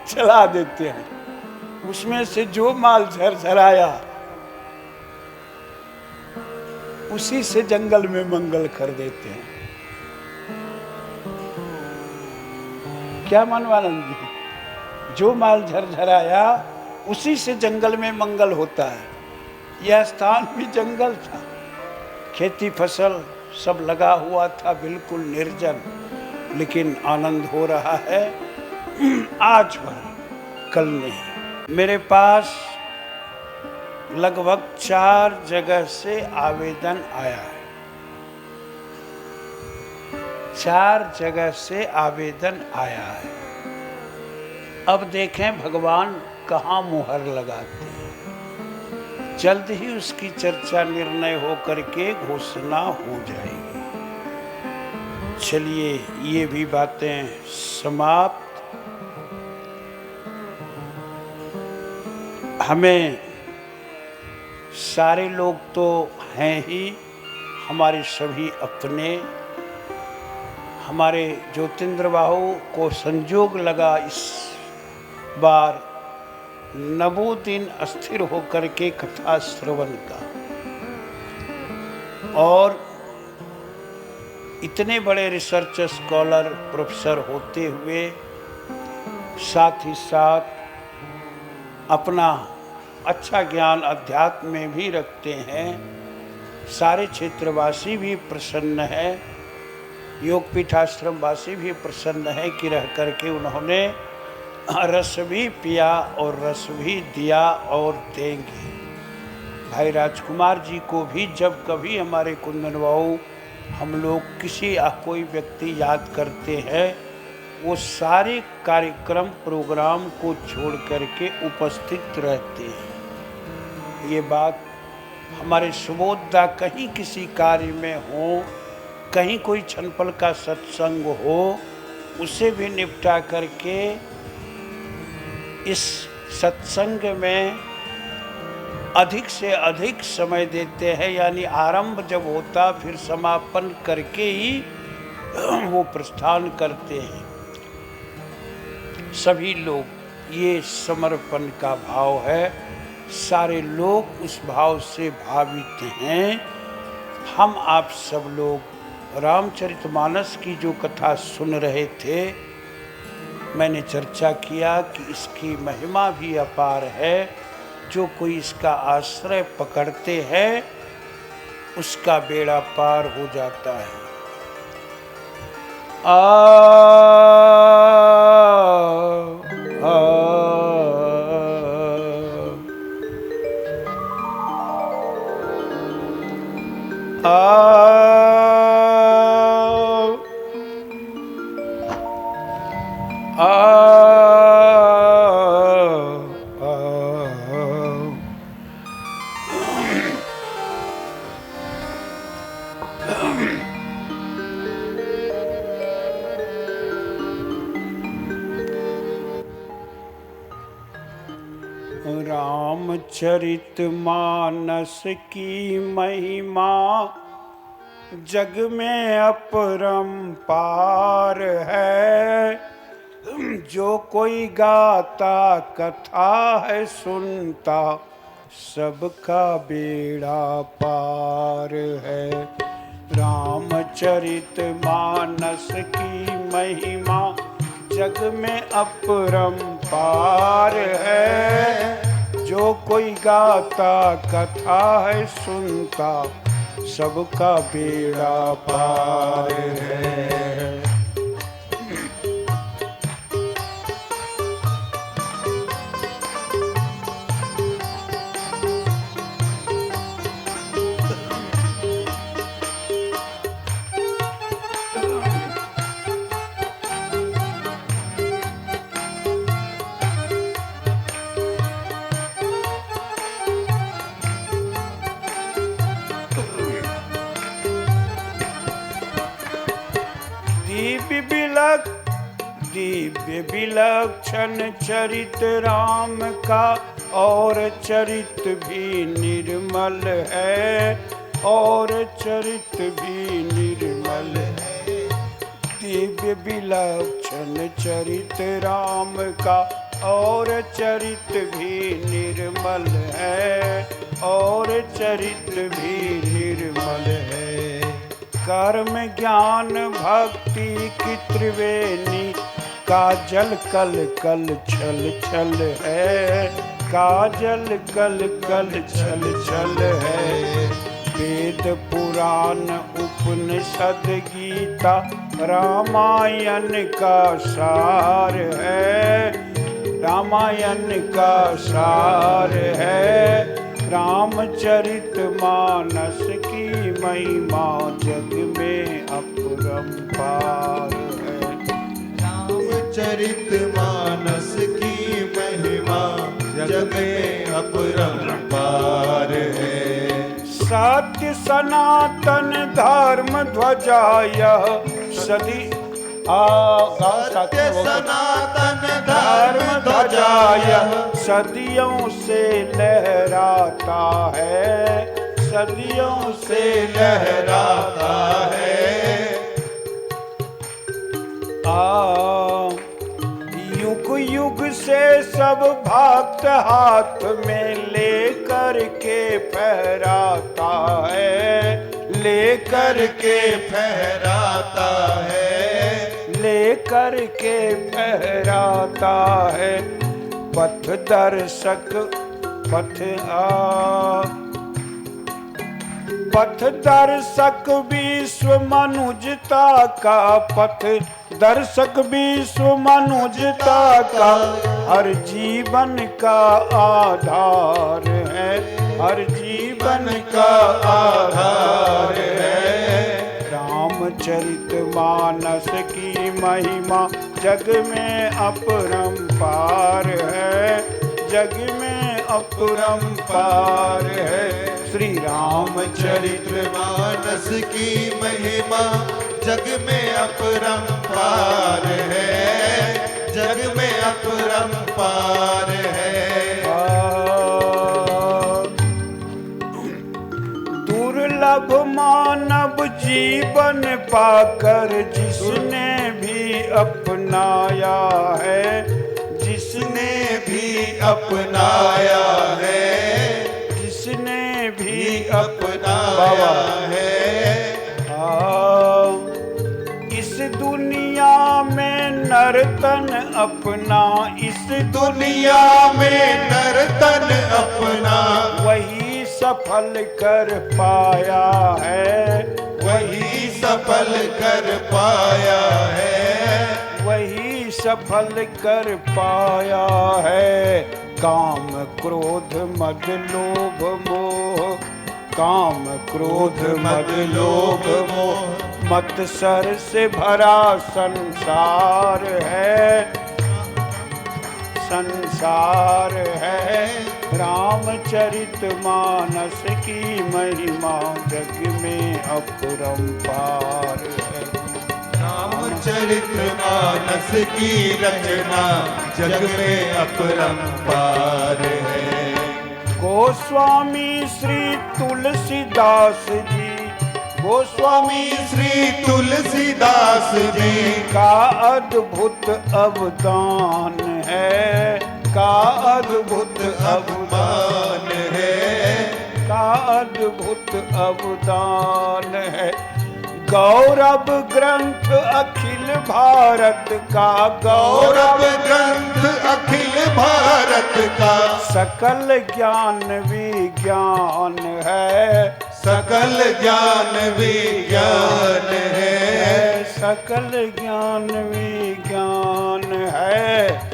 चला देते हैं, उसमें से जो माल झरझराया उसी से जंगल में मंगल कर देते हैं। क्या मनवानंद जी, जो माल झरझराया उसी से जंगल में मंगल होता है। यह स्थान भी जंगल था, खेती फसल सब लगा हुआ था बिल्कुल निर्जन, लेकिन आनंद हो रहा है आज भर, कल नहीं। मेरे पास लगभग 4 जगह से आवेदन आया है, 4 जगह से आवेदन आया है। अब देखें भगवान कहाँ मुहर लगाते हैं। जल्द ही उसकी चर्चा निर्णय हो करके घोषणा हो जाएगी। चलिए ये भी बातें समाप्त। हमें सारे लोग तो हैं ही, हमारे सभी अपने, हमारे ज्योतिन्द्र बाहु को संजोग लगा इस बार 9 दिन अस्थिर होकर के कथा श्रवण का, और इतने बड़े रिसर्च स्कॉलर प्रोफेसर होते हुए साथ ही साथ अपना अच्छा ज्ञान अध्यात्म में भी रखते हैं। सारे क्षेत्रवासी भी प्रसन्न है, योगपीठाश्रम वासी भी प्रसन्न है कि रह करके उन्होंने रस भी पिया और रस भी दिया और देंगे। भाई राजकुमार जी को भी जब कभी हमारे कुंदन बाबू हम लोग किसी कोई व्यक्ति याद करते हैं, वो सारे कार्यक्रम प्रोग्राम को छोड़ करके उपस्थित रहते हैं। ये बात हमारे सुबोधदा कहीं किसी कार्य में हो, कहीं कोई छनपल का सत्संग हो, उसे भी निपटा करके इस सत्संग में अधिक से अधिक समय देते हैं। यानी आरंभ जब होता फिर समापन करके ही वो प्रस्थान करते हैं। सभी लोग, ये समर्पण का भाव है, सारे लोग उस भाव से भावित हैं। हम आप सब लोग रामचरितमानस की जो कथा सुन रहे थे, मैंने चर्चा किया कि इसकी महिमा भी अपार है। जो कोई इसका आश्रय पकड़ते हैं उसका बेड़ा पार हो जाता है। रामचरितमानस की महिमा जग में अपरंपार है। जो कोई गाता कथा है सुनता, सबका बेड़ा पार है। रामचरितमानस की महिमा जग में अपरंपार है। जो कोई गाता कथा है सुनता, सबका बेड़ा पार है। दिव्य विलक्षण चरित राम का, और चरित भी निर्मल है, और चरित भी निर्मल है। दिव्य विलक्षण चरित राम का, और चरित भी निर्मल है, और चरित भी निर्मल है। कर्म ज्ञान भक्ति की त्रिवेणी, काजल कल कल छल छल है, काजल कल कल छल छल है। वेद पुराण उपनिषद गीता रामायण का सार है, रामायण का सार है। रामचरित मानस की महिमा जग में अपरंपार है। रामचरित मानस की महिमा जग में अपरंपार है। सत्य सनातन धर्म ध्वजा यह सदी सत्य सनातन धर्म ध्वजा यह सदियों से लहराता है, सदियों से लहराता है। युग युग से सब भक्त हाथ में लेकर के फहराता है, लेकर के फहराता है, लेकर के फहराता है। पथ दर्शक पथ दर्शक विश्व मनुजता का, पथ दर्शक विश्व मनुजता का हर जीवन का आधार है, हर जीवन का आधार है। रामचरित मानस की महिमा जग में अपरंपार है, जग में अपरंपार है। श्री रामचरित मानस की महिमा जग में अपरंपार है, जग में अपरंपार है। दुर्लभ मानव जीवन पाकर जिसने भी अपनाया है, जिसने भी अपनाया है, जिसने भी अपनाया है। इस दुनिया में नर्तन अपना, इस दुनिया में नर्तन अपना वही सफल कर पाया है, वही सफल कर पाया है, वही सफल कर पाया है। काम क्रोध मद लोभ मोह, काम क्रोध मद लोभ मोह मत्सर से भरा संसार है, संसार है। रामचरित मानस की महिमा जग में अपरंपार है। रामचरित मानस की रचना जग में अपरंपार है। गोस्वामी श्री तुलसीदास जी, गोस्वामी श्री तुलसीदास जी का अद्भुत अवदान है, का अद्भुत अवदान है, का अद्भुत अवदान है। गौरव ग्रंथ अखिल भारत का, गौरव ग्रंथ अखिल भारत का सकल ज्ञान विज्ञान है, सकल ज्ञान विज्ञान है, सकल ज्ञान विज्ञान है।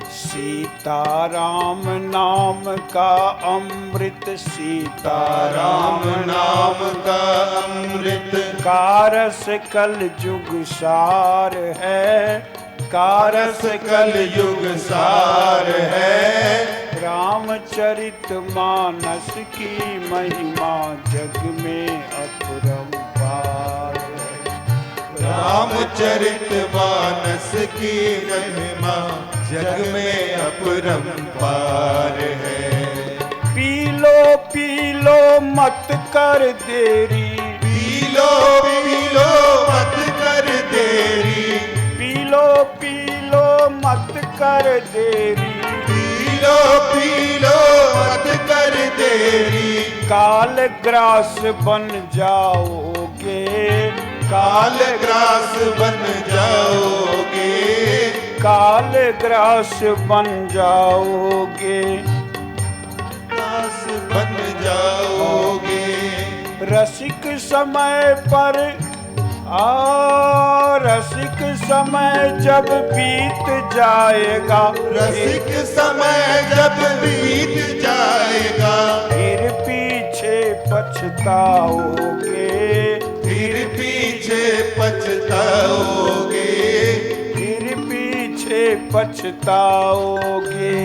सीताराम नाम का अमृत, सीताराम नाम का अमृत कारस कल युग सार है, कारस कल युग सार है। रामचरित मानस की महिमा जग में अपरंपार है। रामचरित मानस की महिमा जग में अपरंपार है। पी लो मत कर देरी, पी लो मत कर देरी, पी लो मत कर देरी, पी लो मत कर देरी। काल ग्रास बन जाओगे, काल ग्रास बन जाओगे, काल ग्रास बन जाओगे, ग्रास बन जाओगे। रसिक समय पर रसिक समय जब बीत जाएगा, रसिक समय जब बीत जाएगा, फिर पीछे पछताओगे, फिर पीछे पछताओगे, फिर पीछे पछताओगे।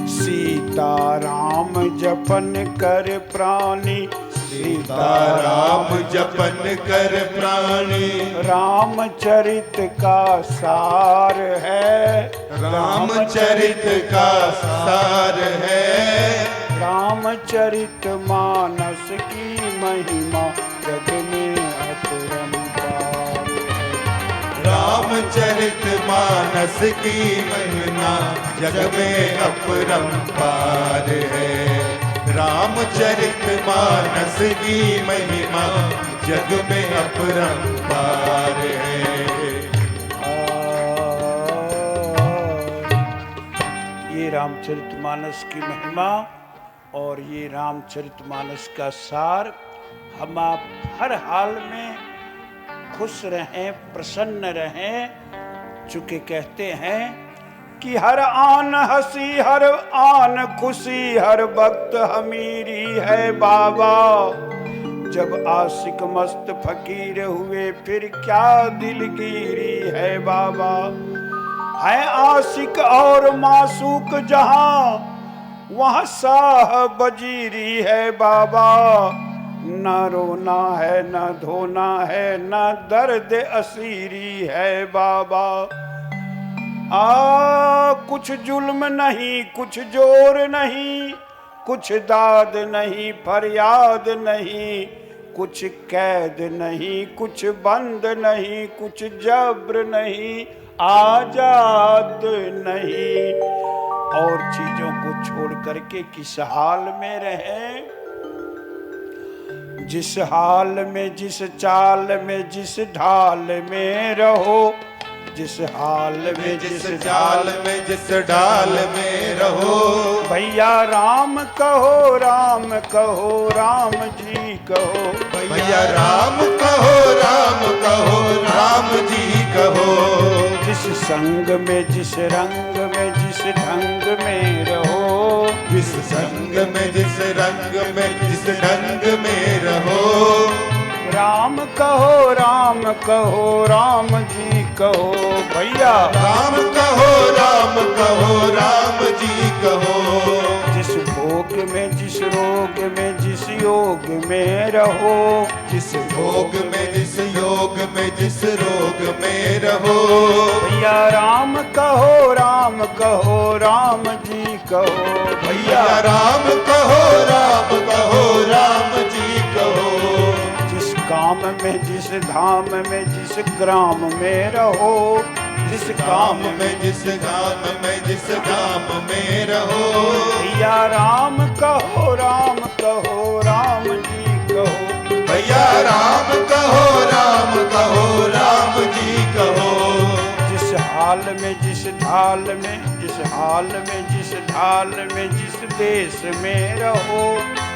सीताराम जपन कर प्राणी, सीताराम जपन कर प्राणी, रामचरित का सार है, रामचरित का सार है, रामचरित मानस की महिमा जग में अपरंपार है। रामचरित मानस की महिमा जग में अपरंपार है, रामचरित मानस की महिमा जग में अपरंपार है। ये रामचरितमानस की महिमा और ये रामचरितमानस का सार। हम आप हर हाल में खुश रहें, प्रसन्न रहें, चूंकि कहते हैं कि हर आन हंसी हर आन खुशी हर वक्त हमीरी है बाबा। जब आशिक मस्त फकीर हुए फिर क्या दिलगिरी है बाबा। है आशिक और मासूक जहां वहाँ साह बजीरी है बाबा। न रोना है न धोना है न दर्द असीरी है बाबा। कुछ जुल्म नहीं कुछ जोर नहीं, कुछ दाद नहीं फरियाद नहीं, कुछ कैद नहीं कुछ बंद नहीं, कुछ जब्र नहीं आजाद नहीं। और चीजों को छोड़ करके किस हाल में रहें, जिस हाल में जिस चाल में जिस ढाल में रहो, जिस हाल में जिस चाल में जिस ढाल में रहो। भैया राम कहो राम कहो राम जी कहो, भैया राम कहो राम कहो राम जी कहो। जिस संग में जिस रंग में जिस ढंग में रहो, जिस संग में जिस रंग में जिस ढंग में रहो। राम कहो राम जी कहो। भैया राम कहो राम जी कहो। जिस भोग में जिस रोग में जिस योग में रहो, जिस भोग में जिस योग में जिस रोग में रहो। भैया राम कहो राम जी कहो। भैया राम कहो राम जी कहो। जिस काम में जिस धाम में जिस ग्राम में रहो, जिस काम में जिस गाम में जिस गाम में रहो। भैया राम कहो राम जी कहो। भैया राम कहो राम जी कहो। जिस हाल में जिस ढाल में जिस हाल में जिस ढाल में जिस देश में रहो,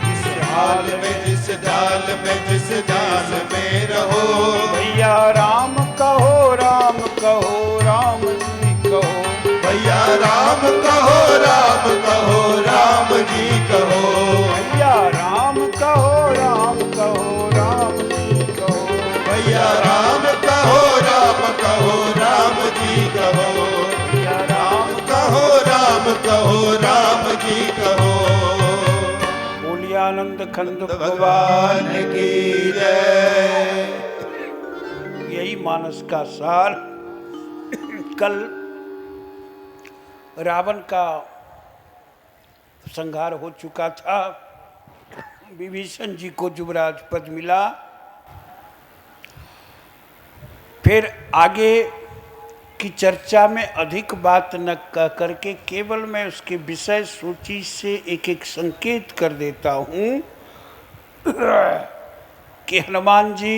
जिस हाल में जिस ढाल में जिस ढाल में रहो। भैया राम कहो राम जी कहो। भैया राम कहो राम जी कहो। भैया राम कहो राम जी कहो। भैया राम कहो राम जी कहो। भैया राम कहो राम जी कहो। बोलिए आनंद खंड भगवान की जय। यही मानस का सार। कल रावण का संहार हो चुका था, विभीषण जी को युवराज पद मिला। फिर आगे की चर्चा में अधिक बात न करके केवल मैं उसके विषय सूची से एक एक संकेत कर देता हूँ कि हनुमान जी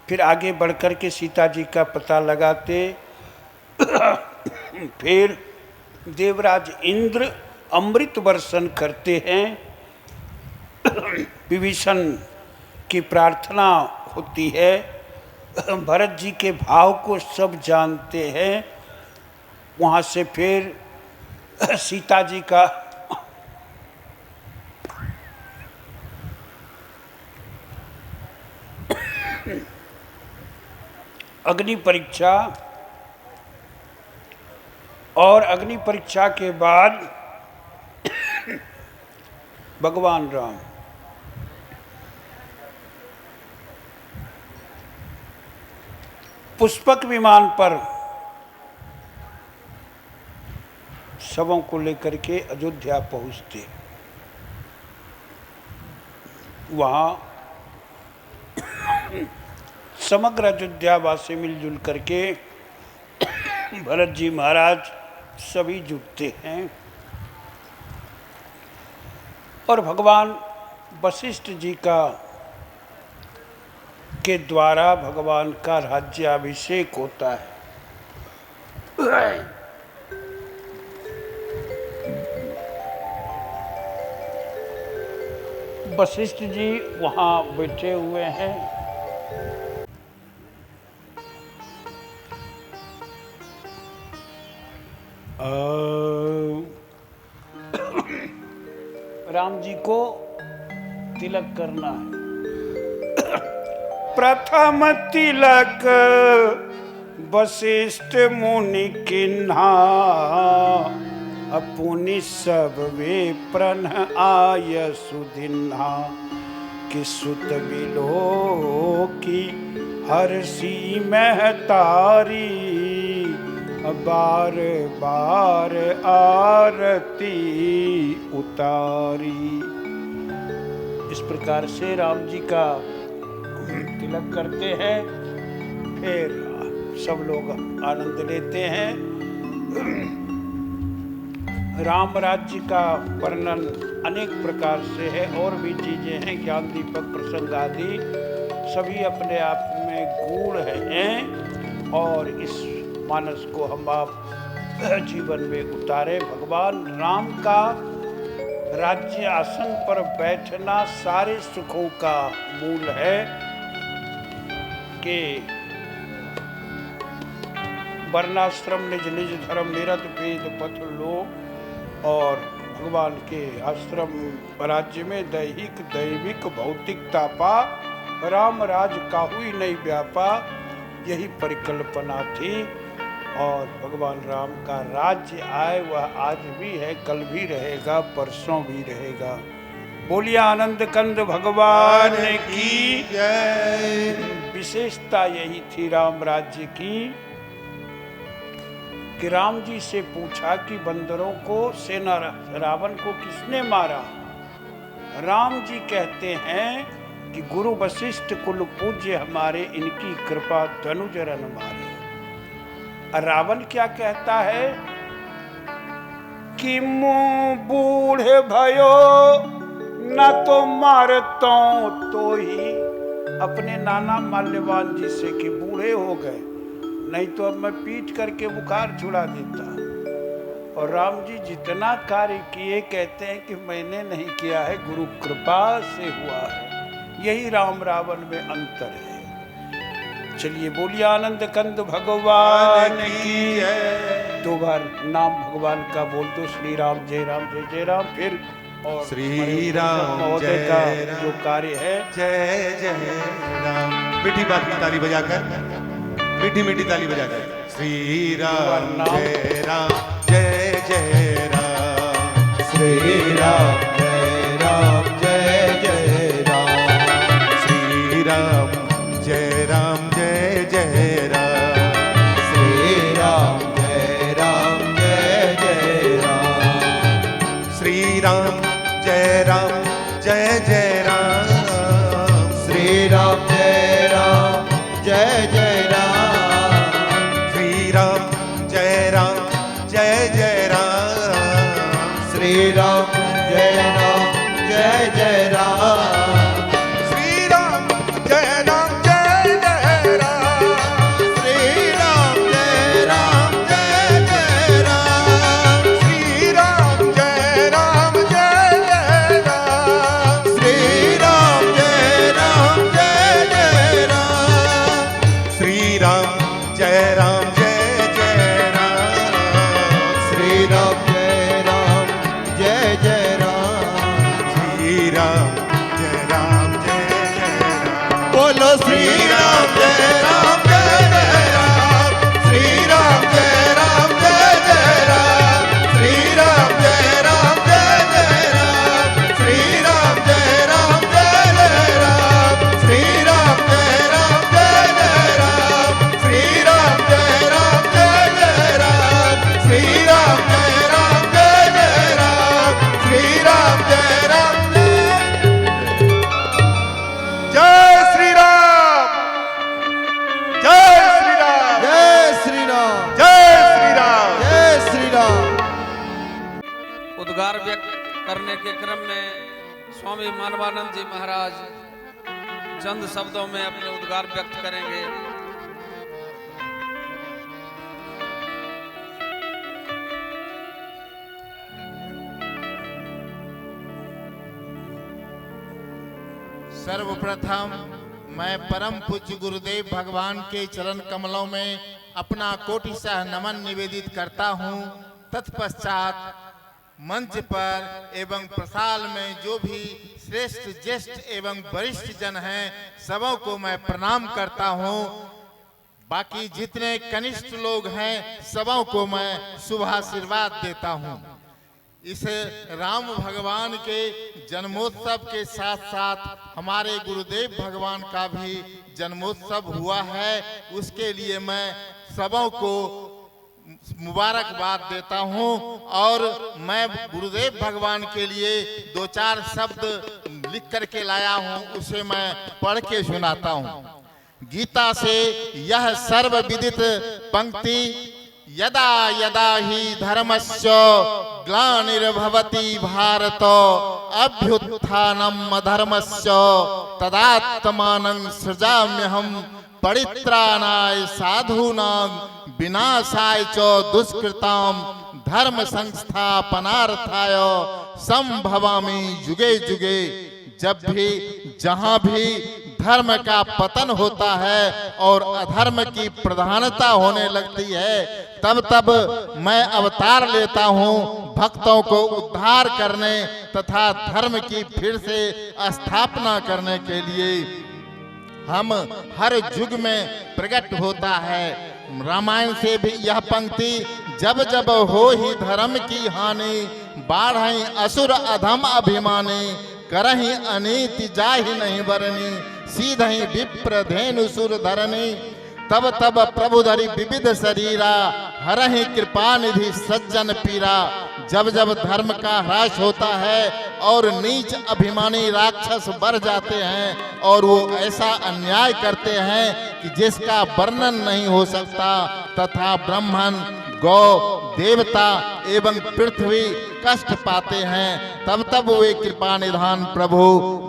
फिर आगे बढ़कर के सीता जी का पता लगाते। फिर देवराज इंद्र अमृत वर्षण करते हैं। विभीषण की प्रार्थना होती है। भरत जी के भाव को सब जानते हैं। वहाँ से फिर सीता जी का अग्नि परीक्षा, और अग्नि परीक्षा के बाद भगवान राम पुष्पक विमान पर शवों को लेकर के अयोध्या पहुंचते। वहाँ समग्र अयोध्यावासी मिलजुल करके भरत जी महाराज सभी जुटते हैं और भगवान वशिष्ठ जी के द्वारा भगवान का राज्याभिषेक होता है। वशिष्ठ जी वहाँ बैठे हुए हैं। राम जी को तिलक करना है। प्रथम तिलक वशिष्ठ मुनि किन्हा, अपुनि सब वे प्रण आय सुदिन्हा, कि सुत बिलो की हर्षि महतारी, बार बार आरती उतारी। इस प्रकार से राम जी का तिलक करते हैं। फिर सब लोग आनंद लेते हैं। राम राज्य का वर्णन अनेक प्रकार से है, और भी चीजें हैं, ज्ञान दीपक प्रसंग आदि सभी अपने आप में गूढ़ हैं, और इस मानस को हम आप जीवन में उतारे। भगवान राम का राज्य आसन पर बैठना सारे सुखों का मूल है, कि वर्णाश्रम निज निज धर्म निरत भेद पथ लो, और भगवान के आश्रम राज्य में दैहिक दैविक भौतिक तापा, राम राज काहुई नहीं व्यापा, यही परिकल्पना थी। और भगवान राम का राज्य आए वह आज भी है, कल भी रहेगा, परसों भी रहेगा। बोलिए आनंद कंद भगवान की जय। विशेषता यही थी राम राज्य की, कि राम जी से पूछा कि बंदरों को, सेना रावण को किसने मारा? राम जी कहते हैं कि गुरु वशिष्ठ कुल पूज्य हमारे, इनकी कृपा धनुजरन मारे। रावण क्या कहता है कि मुँह बूढ़े भयो न तो मारता तो ही, अपने नाना माल्यवान जी से कि बूढ़े हो गए, नहीं तो अब मैं पीट करके बुखार छुड़ा देता। और राम जी जितना कार्य किए, कहते हैं कि मैंने नहीं किया है, गुरु कृपा से हुआ है। यही राम रावण में अंतर है। चलिए बोलिए आनंद कंद भगवान की जय। दो बार नाम भगवान का बोल दो, श्री राम जय राम जय जय राम। फिर और श्री राम महोदय का जो कार्य है, जय जय राम। मीठी बात की ताली बजाकर, मीठी मीठी ताली बजाकर, श्री राम जय राम जय जय राम। श्री राम जय राम जय जय राम। श्री राम जय राम जय जय राम। श्री राम जय राम जय जय राम। श्री राम जय राम जय जय राम। श्री राम जय राम जय जय राम। श्री राम जय राम जय जय राम। श्री राम जय उद्गार व्यक्त करने के क्रम में स्वामी मानवानंद जी महाराज चंद शब्दों में अपने उद्गार व्यक्त करेंगे। सर्वप्रथम मैं परम पूज्य गुरुदेव भगवान के चरण कमलों में अपना कोटिशः नमन निवेदित करता हूँ। तत्पश्चात मंच पर एवं प्रसाल में जो भी श्रेष्ठ ज्येष्ठ एवं वरिष्ठ जन हैं सबों को मैं प्रणाम करता हूँ। बाकी जितने कनिष्ठ लोग हैं सबों को मैं शुभाशीर्वाद देता हूँ। इस राम भगवान के जन्मोत्सव के साथ साथ हमारे गुरुदेव भगवान का भी जन्मोत्सव हुआ है। उसके लिए मैं सबों को मुबारकबाद देता हूं और मैं गुरुदेव भगवान के लिए 2-4 शब्द लिख करके लाया हूं, उसे मैं पढ़ के सुनाता हूं। गीता से यह सर्वविदित पंक्ति, यदा यदा ही धर्मस्य ग्लानिर्भवति भारत अभ्युत्थानम् अधर्मस्य तदात्मानं सृजाम्यहम् परित्राणाय साधूनां विनाशाय च दुष्कृतां धर्म संस्थापनार्थाय संभवामि युगे युगे। जब भी जहां भी धर्म का पतन होता है और अधर्म की प्रधानता होने लगती है तब तब मैं अवतार लेता हूँ भक्तों को उद्धार करने तथा धर्म की फिर से स्थापना करने के लिए। हम हर युग में प्रकट होता है। रामायण से भी यह पंक्ति, जब जब हो ही धर्म की हानि बाढ़ई असुर अधम अभिमानी करही अनीति जाहि नहीं बरनी सीधहि विप्र धेनु सुर धरनी तब तब प्रभु धरि विविध शरीरा हरहि कृपा निधि सज्जन पीरा। जब जब धर्म का ह्रास होता है और नीच अभिमानी राक्षस बढ़ जाते हैं और वो ऐसा अन्याय करते हैं कि जिसका वर्णन नहीं हो सकता तथा ब्राह्मण गौ देवता एवं पृथ्वी कष्ट पाते हैं, तब तब वे कृपा निधान प्रभु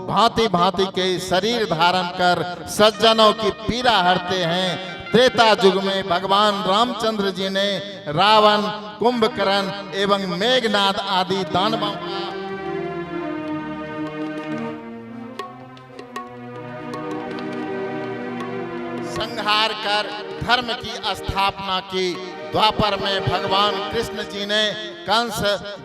भांति भांति के शरीर धारण कर सज्जनों की पीड़ा हरते हैं। त्रेता युग में भगवान रामचंद्र जी ने रावण, कुंभकर्ण एवं मेघनाद आदि दानवों का संहार कर धर्म की स्थापना की। द्वापर में भगवान कृष्ण जी ने कंस,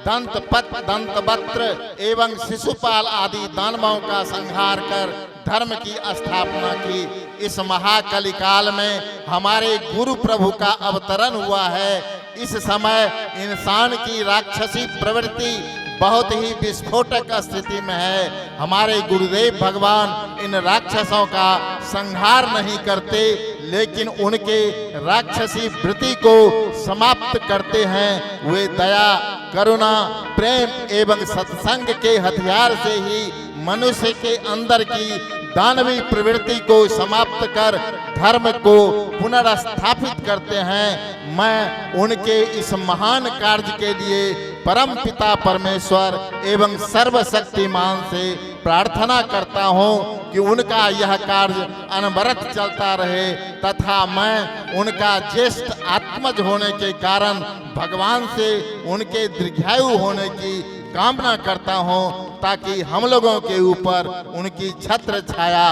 दंतपत, दंतवक्त्र एवं शिशुपाल आदि दानवों का संहार कर धर्म की स्थापना की। इस महाकली काल में हमारे गुरु प्रभु का अवतरण हुआ है। इस समय इंसान की राक्षसी प्रवृत्ति बहुत ही विस्फोटक स्थिति में है। हमारे गुरुदेव भगवान इन राक्षसों का संहार नहीं करते लेकिन उनके राक्षसी वृत्ति को समाप्त करते हैं। वे दया, करुणा, प्रेम एवं सत्संग के हथियार से ही मनुष्य के अंदर की दानवी प्रवृत्ति को समाप्त कर धर्म को पुनर्स्थापित करते हैं। मैं उनके इस महान कार्य के लिए परम पिता परमेश्वर एवं सर्वशक्तिमान से प्रार्थना करता हूँ कि उनका यह कार्य अनवरत चलता रहे तथा मैं उनका ज्येष्ठ आत्मज होने के कारण भगवान से उनके दीर्घायु होने की कामना करता हूँ ताकि हम लोगों के ऊपर उनकी छत्र छाया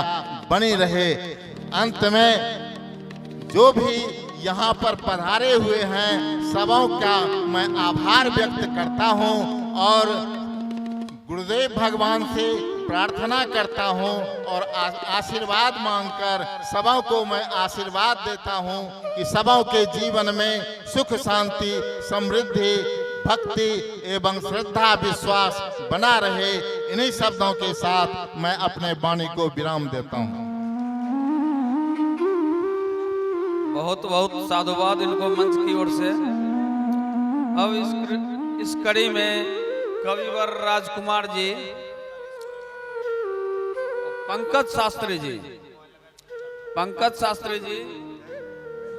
बनी रहे। अंत में जो भी यहाँ पर पधारे हुए हैं सबों का मैं आभार व्यक्त करता हूँ और गुरुदेव भगवान से प्रार्थना करता हूँ और आशीर्वाद मांगकर सबों को मैं आशीर्वाद देता हूँ कि सबों के जीवन में सुख, शांति, समृद्धि, भक्ति एवं श्रद्धा विश्वास बना रहे। इन्हीं शब्दों के साथ मैं अपने वाणी को विराम देता हूँ। बहुत बहुत साधुवाद इनको मंच की ओर से। अब इस कड़ी में कविवर राजकुमार जी, पंकज शास्त्री जी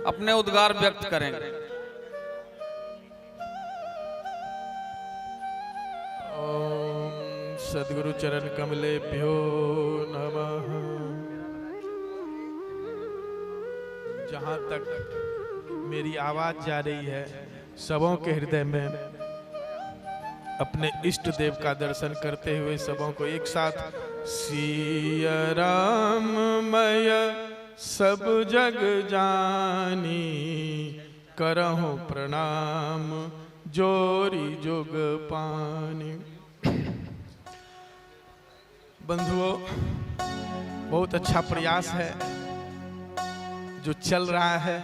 अपने उद्गार व्यक्त करेंगे। सद्गुरु चरण कमलेभ्यो नमः। जहाँ तक मेरी आवाज जा रही है, सबों के हृदय में अपने इष्ट देव का दर्शन करते हुए सबों को एक साथ सिया राम मय सब जग जानी, करहु प्रणाम जोरी जुग पानी। बंधुओं, बहुत अच्छा प्रयास है जो चल रहा है।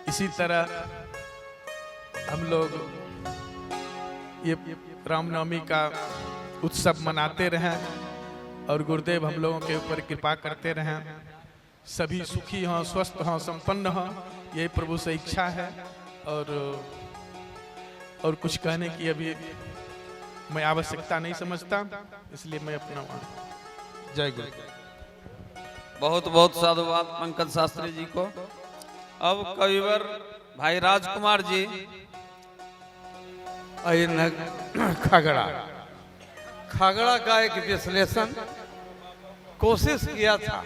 इसी तरह हम लोग ये रामनवमी का उत्सव मनाते रहें और गुरुदेव हम लोगों के ऊपर कृपा करते रहें। सभी सुखी हों, स्वस्थ हों, संपन्न हों, यही प्रभु से इच्छा है। और कुछ कहने की अभी मैं आवश्यकता नहीं समझता, इसलिए मैं अपना जय गुरु। बहुत बहुत साधुवाद पंकज शास्त्री जी को। अब कविवर भाई राजकुमार जी। खगड़ा का एक विश्लेषण कोशिश किया था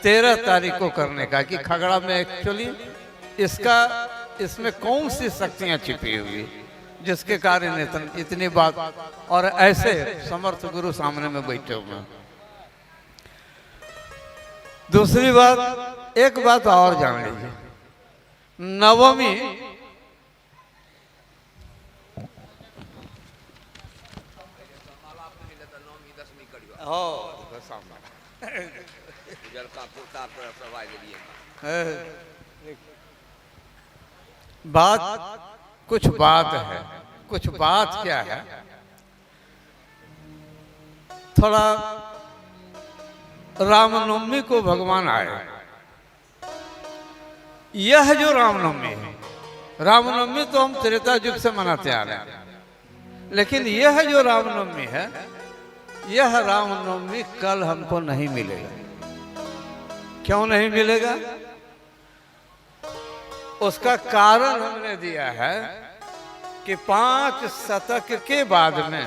13 तारीख को करने का कि खगड़ा में एक्चुअली इसमें कौन सी शक्तियां छिपी हुई जिसके कारण इतनी बात, और ऐसे समर्थ गुरु सामने में बैठे हुए हैं। दूसरी बात, एक बात और जान लीजिए, नवमी बात कुछ बात है। कुछ बात क्या है, थोड़ा रामनवमी को भगवान आए। यह जो रामनवमी है, रामनवमी तो हम त्रेता युग से मनाते आ रहे हैं, लेकिन यह जो रामनवमी है, यह रामनवमी कल हमको नहीं मिलेगा। क्यों नहीं मिलेगा? उसका कारण हमने दिया है कि 5 शतक के बाद में,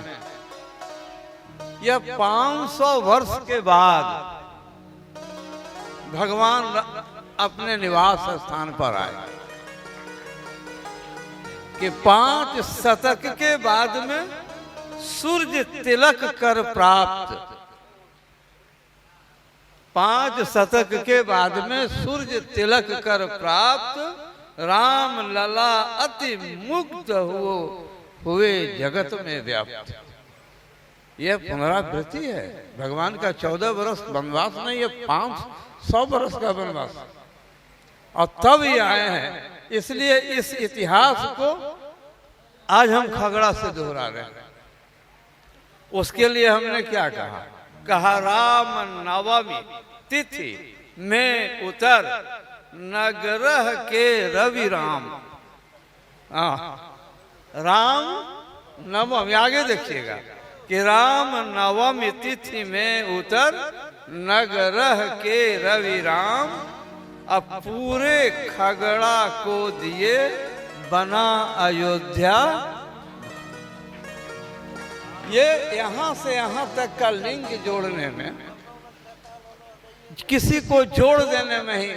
या 500 वर्ष के बाद भगवान अपने निवास स्थान पर आए। कि 5 शतक के बाद में सूर्य तिलक कर प्राप्त, 5 शतक के बाद में सूर्य तिलक कर प्राप्त, राम लला अति मुक्त हुए जगत में व्याप्त। यह पुनरावृत्ति है। भगवान का 14 वर्ष वनवास नहीं, ये 500 वर्ष का वनवास, और तब ये आए हैं। इसलिए इस इतिहास को आज हम खगड़ा से दोहरा रहे हैं। उसके लिए हमने क्या कहा राम नवमी तिथि में उतर नगरह के रवि राम। राम नवमी, आगे देखिएगा कि राम नवमी तिथि में उतर नगरह के रवि राम, अब पूरे खगड़ा को दिए बना अयोध्या। ये यहां से यहां तक का लिंक जोड़ने में, किसी को जोड़ देने में ही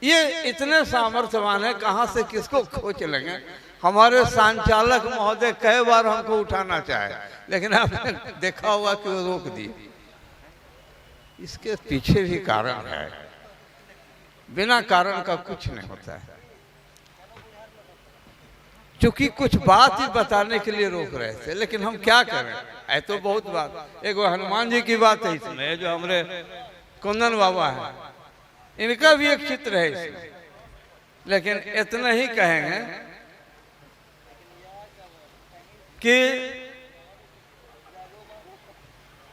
ये इतने सामर्थ्यवान है, कहां से किसको खोज लगे। हमारे संचालक महोदय कई बार हमको उठाना चाहे, लेकिन आपने देखा होगा कि वो रोक दिए। इसके पीछे भी कारण है, बिना कारण का कुछ नहीं होता है। क्योंकि कुछ बात ही बताने के लिए रोक रहे थे, लेकिन हम क्या करें, है तो बहुत बात। एक हनुमान जी की बात है इसमें, जो हमारे कुंदन बाबा है, इनका भी एक चित्र है इसमें। लेकिन इतना ही कहेंगे कि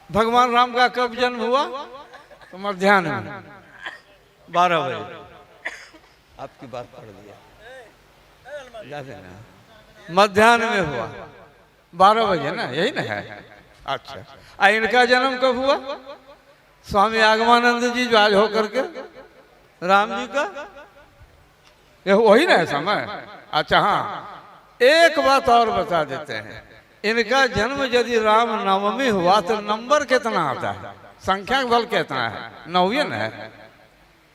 भगवान राम का कब जन्म हुआ? तो मध्याह्न में 12 बजे। आपकी बात पढ़ दिया, मध्याह्न में हुआ 12 बजे ना, यही ना है। अच्छा, इनका जन्म कब हुआ? स्वामी आगमानंद जी जो आज हो करके राम जी का, ये वही ना है समय। अच्छा हाँ, एक बात और बता देते हैं। इनका जन्म यदि राम नवमी हुआ तो नंबर कितना आता है, संख्या का बल कितना है, 9 है।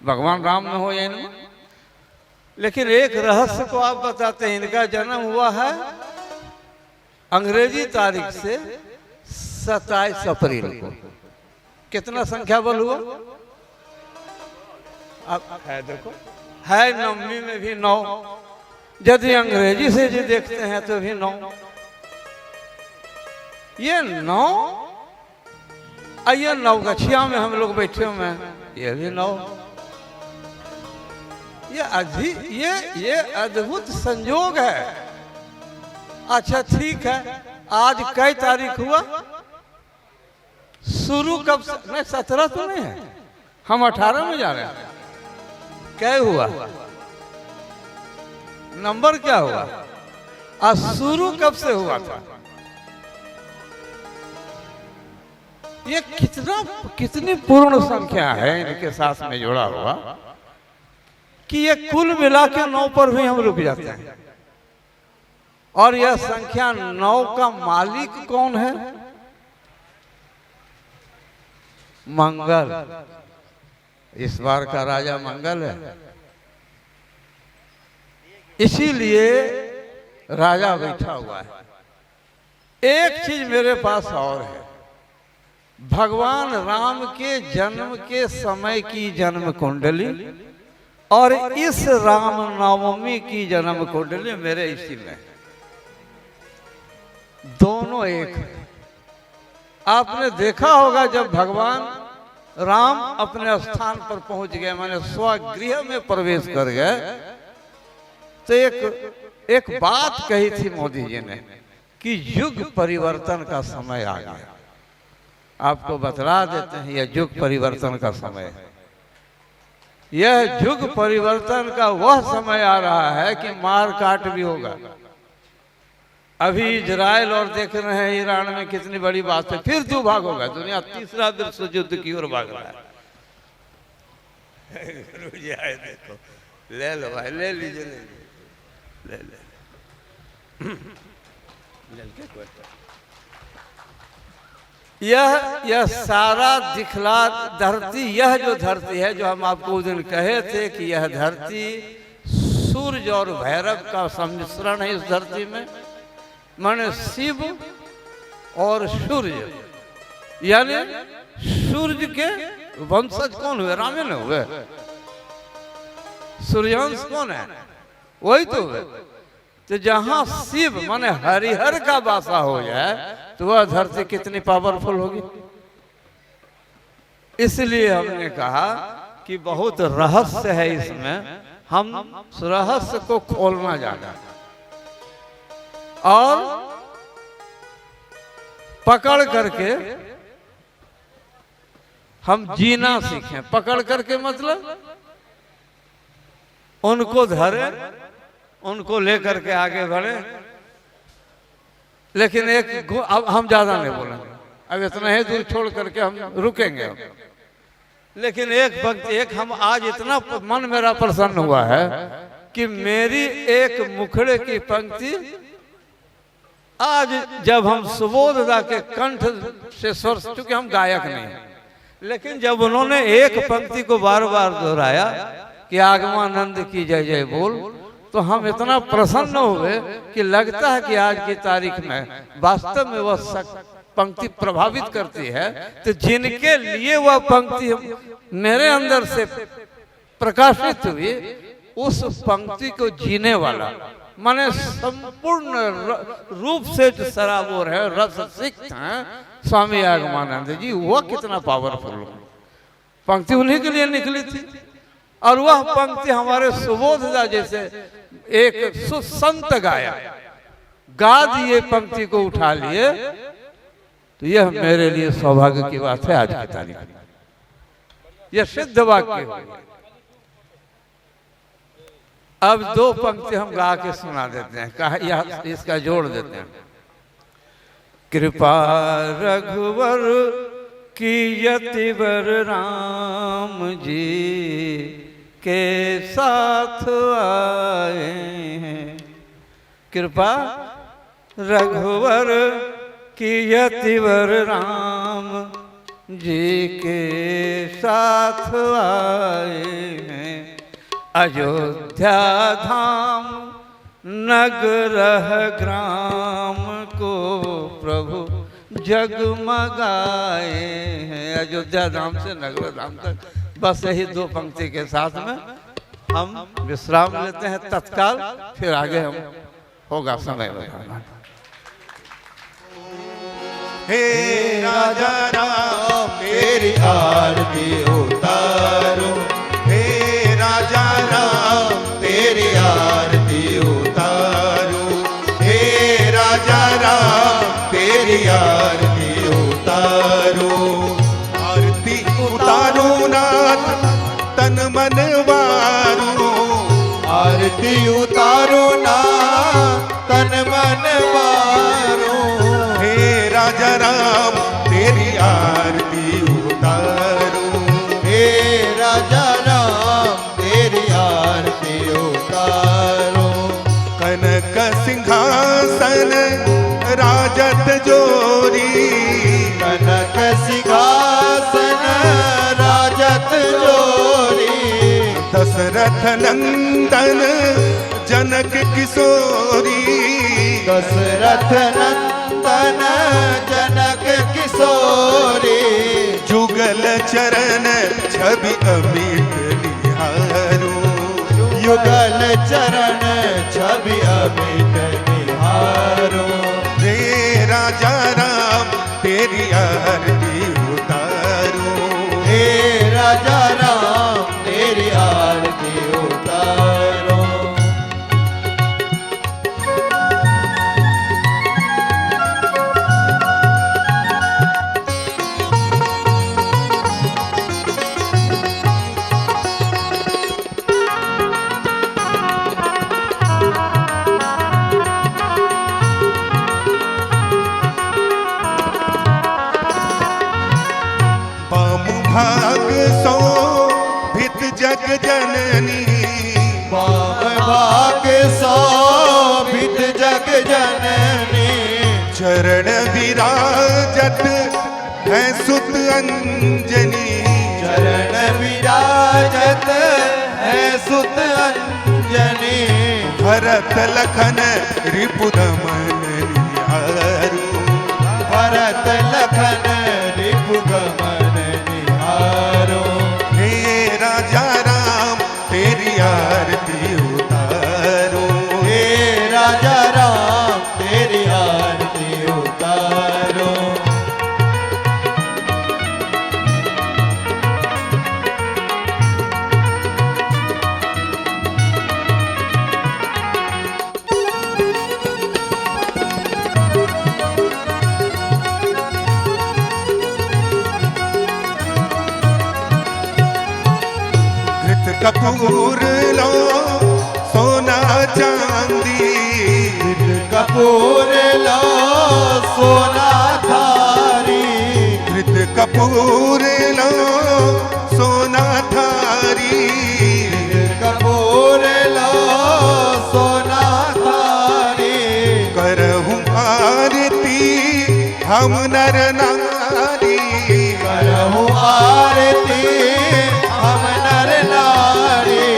भगवान राम में हो या इनमें। लेकिन एक रहस्य को आप बताते हैं, इनका जन्म हुआ है अंग्रेजी तारीख से 27 अप्रैल को। कितना संख्या बल हुआ? अब है देखो, है नवमी में भी 9, यदि अंग्रेजी से जो देखते हैं तो भी 9। ये 9 ये 9 गछिया में हम लोग बैठे हुए हैं, ये भी 9। ये अद्भुत संयोग है। अच्छा ठीक है, आज कई तारीख हुआ? शुरू कब से? नहीं 17 तो नहीं है, हम 18 में जा रहे हैं। क्या हुआ? नंबर क्या हुआ? आज शुरू कब से हुआ था? ये कितनी पूर्ण संख्या है इनके साथ में जुड़ा हुआ कि ये कुल मिला के 9 पर भी हम रुक जाते हैं। और यह संख्या 9 का मालिक कौन है? मंगल। इस बार का राजा मंगल है, इसीलिए राजा बैठा हुआ है। एक चीज मेरे पास और है, भगवान राम के जन्म के समय की जन्म कुंडली और इस राम नवमी की जन्म कुंडली मेरे इसी में, दोनों एक है। आपने देखा होगा जब भगवान राम अपने स्थान पर पहुंच गए, माने स्वगृह में प्रवेश कर गए, तो एक बात कही थी मोदी जी ने कि युग परिवर्तन का समय आ गया। आपको बतला देते हैं, यह युग परिवर्तन का समय है। यह युग परिवर्तन का वह समय आ रहा है कि मार काट भी होगा। अभी इजराइल और देख रहे हैं ईरान में कितनी बड़ी बात है, फिर क्यों भाग होगा? दुनिया तीसरा विश्व युद्ध की ओर भाग रहा है। देखो, ले लो भाई, ले लीजिए, ले यह सारा दिखला धरती, यह जो धरती है, जो हम आपको उस दिन कहे थे कि यह धरती सूर्य और भैरव का सम्मिश्रण है। इस धरती में माने शिव और सूर्य, यानी सूर्य के वंशज कौन हुए? रामायण हुए। सूर्यवंश कौन है? वही तो हुए। तो जहां शिव माने हरिहर का वासा हो जाए तो वह धरती कितनी पावरफुल होगी। इसलिए हमने कहा कि बहुत रहस्य है इसमें, हम रहस्य को खोलना जाना और पकड़ करके हम जीना सीखें। पकड़ करके मतलब उनको धरे, उनको लेकर के आगे बढ़े। लेकिन अब हम ज्यादा नहीं बोलेंगे, अब इतना ही दूर छोड़ करके हम रुकेंगे। लेकिन एक हम आज इतना मन मेरा प्रसन्न हुआ है कि मेरी एक मुखड़े की पंक्ति आज जब हम सुबोधदा के कंठ से स्वर, चूंकि हम गायक नहीं हैं, लेकिन जब उन्होंने एक पंक्ति को बार बार दोहराया कि आगमानंद की जय जय बोल, तो हम इतना प्रसन्न हुए कि लगता है कि आज की तारीख में वास्तव में वह पंक्ति प्रभावित करती है। तो जिनके लिए वह पंक्ति मेरे अंदर से प्रकाशित हुई, उस पंक्ति को जीने वाला माने संपूर्ण रूप से जो सराबोर है, रस सिक्त हैं स्वामी आगमानंद जी, वह कितना पावरफुल पंक्ति उन्हीं के लिए निकली थी। और वह पंक्ति हमारे सुबोधदा जैसे एक सुसंत गाया, गा दिए, पंक्ति को उठा लिए, तो यह मेरे लिए सौभाग्य की बात है। आज की तारीख यह सिद्ध वाक्य हो। अब 2 पंक्ति हम गा के सुना देते हैं, कहा यह इसका जोड़ देते हैं। कृपा रघुवर की यतिवर राम जी के साथ आए हैं। कृपा रघुवर की यतिवर राम जी के साथ आए हैं। अयोध्या धाम नगरह ग्राम को प्रभु जगमगाए हैं। अयोध्या धाम से नगर धाम तक बस यही दो पंक्ति के साथ में हम विश्राम लेते हैं तत्काल, फिर आगे हम होगा समय बताना। हे राजा राम तेरी आरती उतारो, हे राजा राम तेरी आरती उतारो, हे राजा राम तेरी आरती उतारो। आरती उतारो नाथ तन मन वारो, आरती उतारो नाथ तन मन वारो। हे राजा राम तेरी आरती उतारो, हे राजा राम तेरी आरती उतारो। कनक सिंहासन राजत जोरी, कनक सिंहासन राजत जोरी। दशरथ नंदन जनक किशोरी, दशरथ नंदन जनक किशोरी। जुगल चरण छवि अमित निहारो, युगल चरण छवि अमित निहारो। हे राजा राम तेरी आरती उतारो, हे राजा राम तेरी आरती उतारो। भाग सो भित जग जननी, बाम भाग सो भित जग जननी। चरण विराजत है सुत अंजनी, चरण विराजत है सुत अंजनी। भरत लखन रिपुदमन निहारो, भरत लखन रिपुदमन निहारो। हे राजा राम तेरी आरती उतारो, हे राजा राम तेरी आरती उतारो। कपूर लो सोना चांदी, कपूर लो सोना थारी। घृत कपूर लो सोना थारी, कपूर लो सोना थारी। करहूँ आरती हम नर नारी, करहूँ आरती हम नर नारी।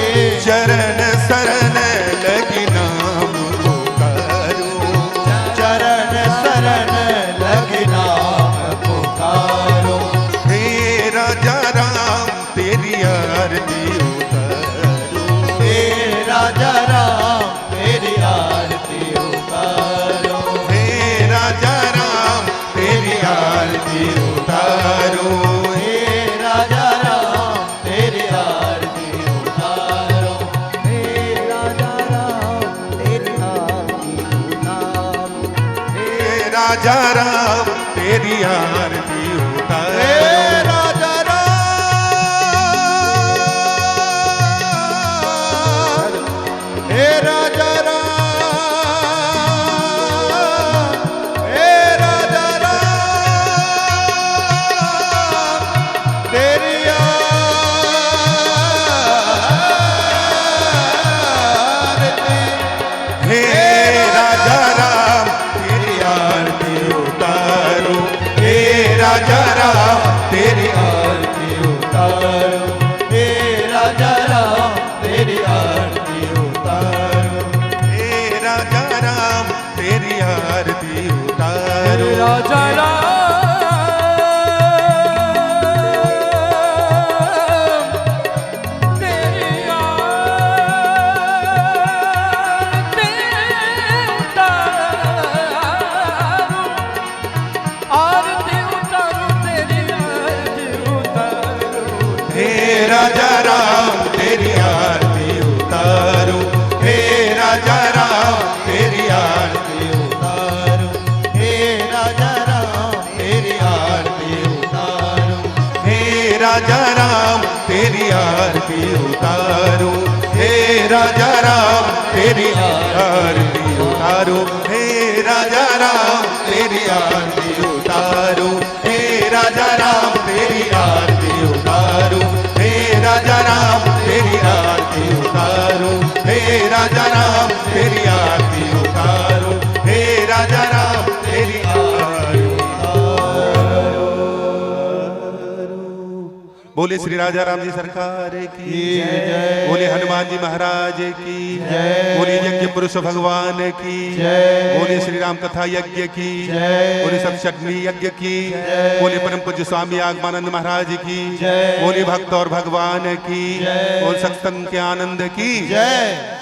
चरण शरण लगी नाम पुकारो, चरण शरण लगी नाम पुकारो। हे राजा राम तेरी आरती उतारो, हे राजा राम तेरी आरती उतारो। हे राजा राम तेरी आरती उतारो, हे राजा राम तेरी आरती उतारो। हे राजा राम तेरी आरती उतारो, हे राजा राम तेरी आरती उतारो। हे राजा राम, हे राजा राम, हे राजा राम तेरी आरती। हे राजा राम उतारो राजा राम तेरी आरती उतारूं, आरती उतारूं, तेरी आरती उतारूं। हे राजा राम तेरी आरती उतारो हे राजा राम तेरी आरती उतारो हे राजा राम तेरी आरती उतारो हे राजा राम तेरी आरती उतारो हे राजा राम तेरी आरती उतारो हे राजा राम तेरी आरती उतारो हे राजा राम तेरी आरती उतारो हे राजा राम तेरी आरती उतारो हे राजा राम तेरी आरती उतारो हे राजा राम तेरी आरती उतारो। बोले श्री राजा राम जी सरकार की जय, बोले हनुमान जी महाराज की जय, बोले यज्ञ पुरुष भगवान की जय, बोले श्री राम कथा यज्ञ की जय, बोले सप्तमी यज्ञ की जय, बोले परम पूज्य स्वामी आगमानंद महाराज की जय, बोले भक्त और भगवान की, बोले सत्संग के आनंद की जय।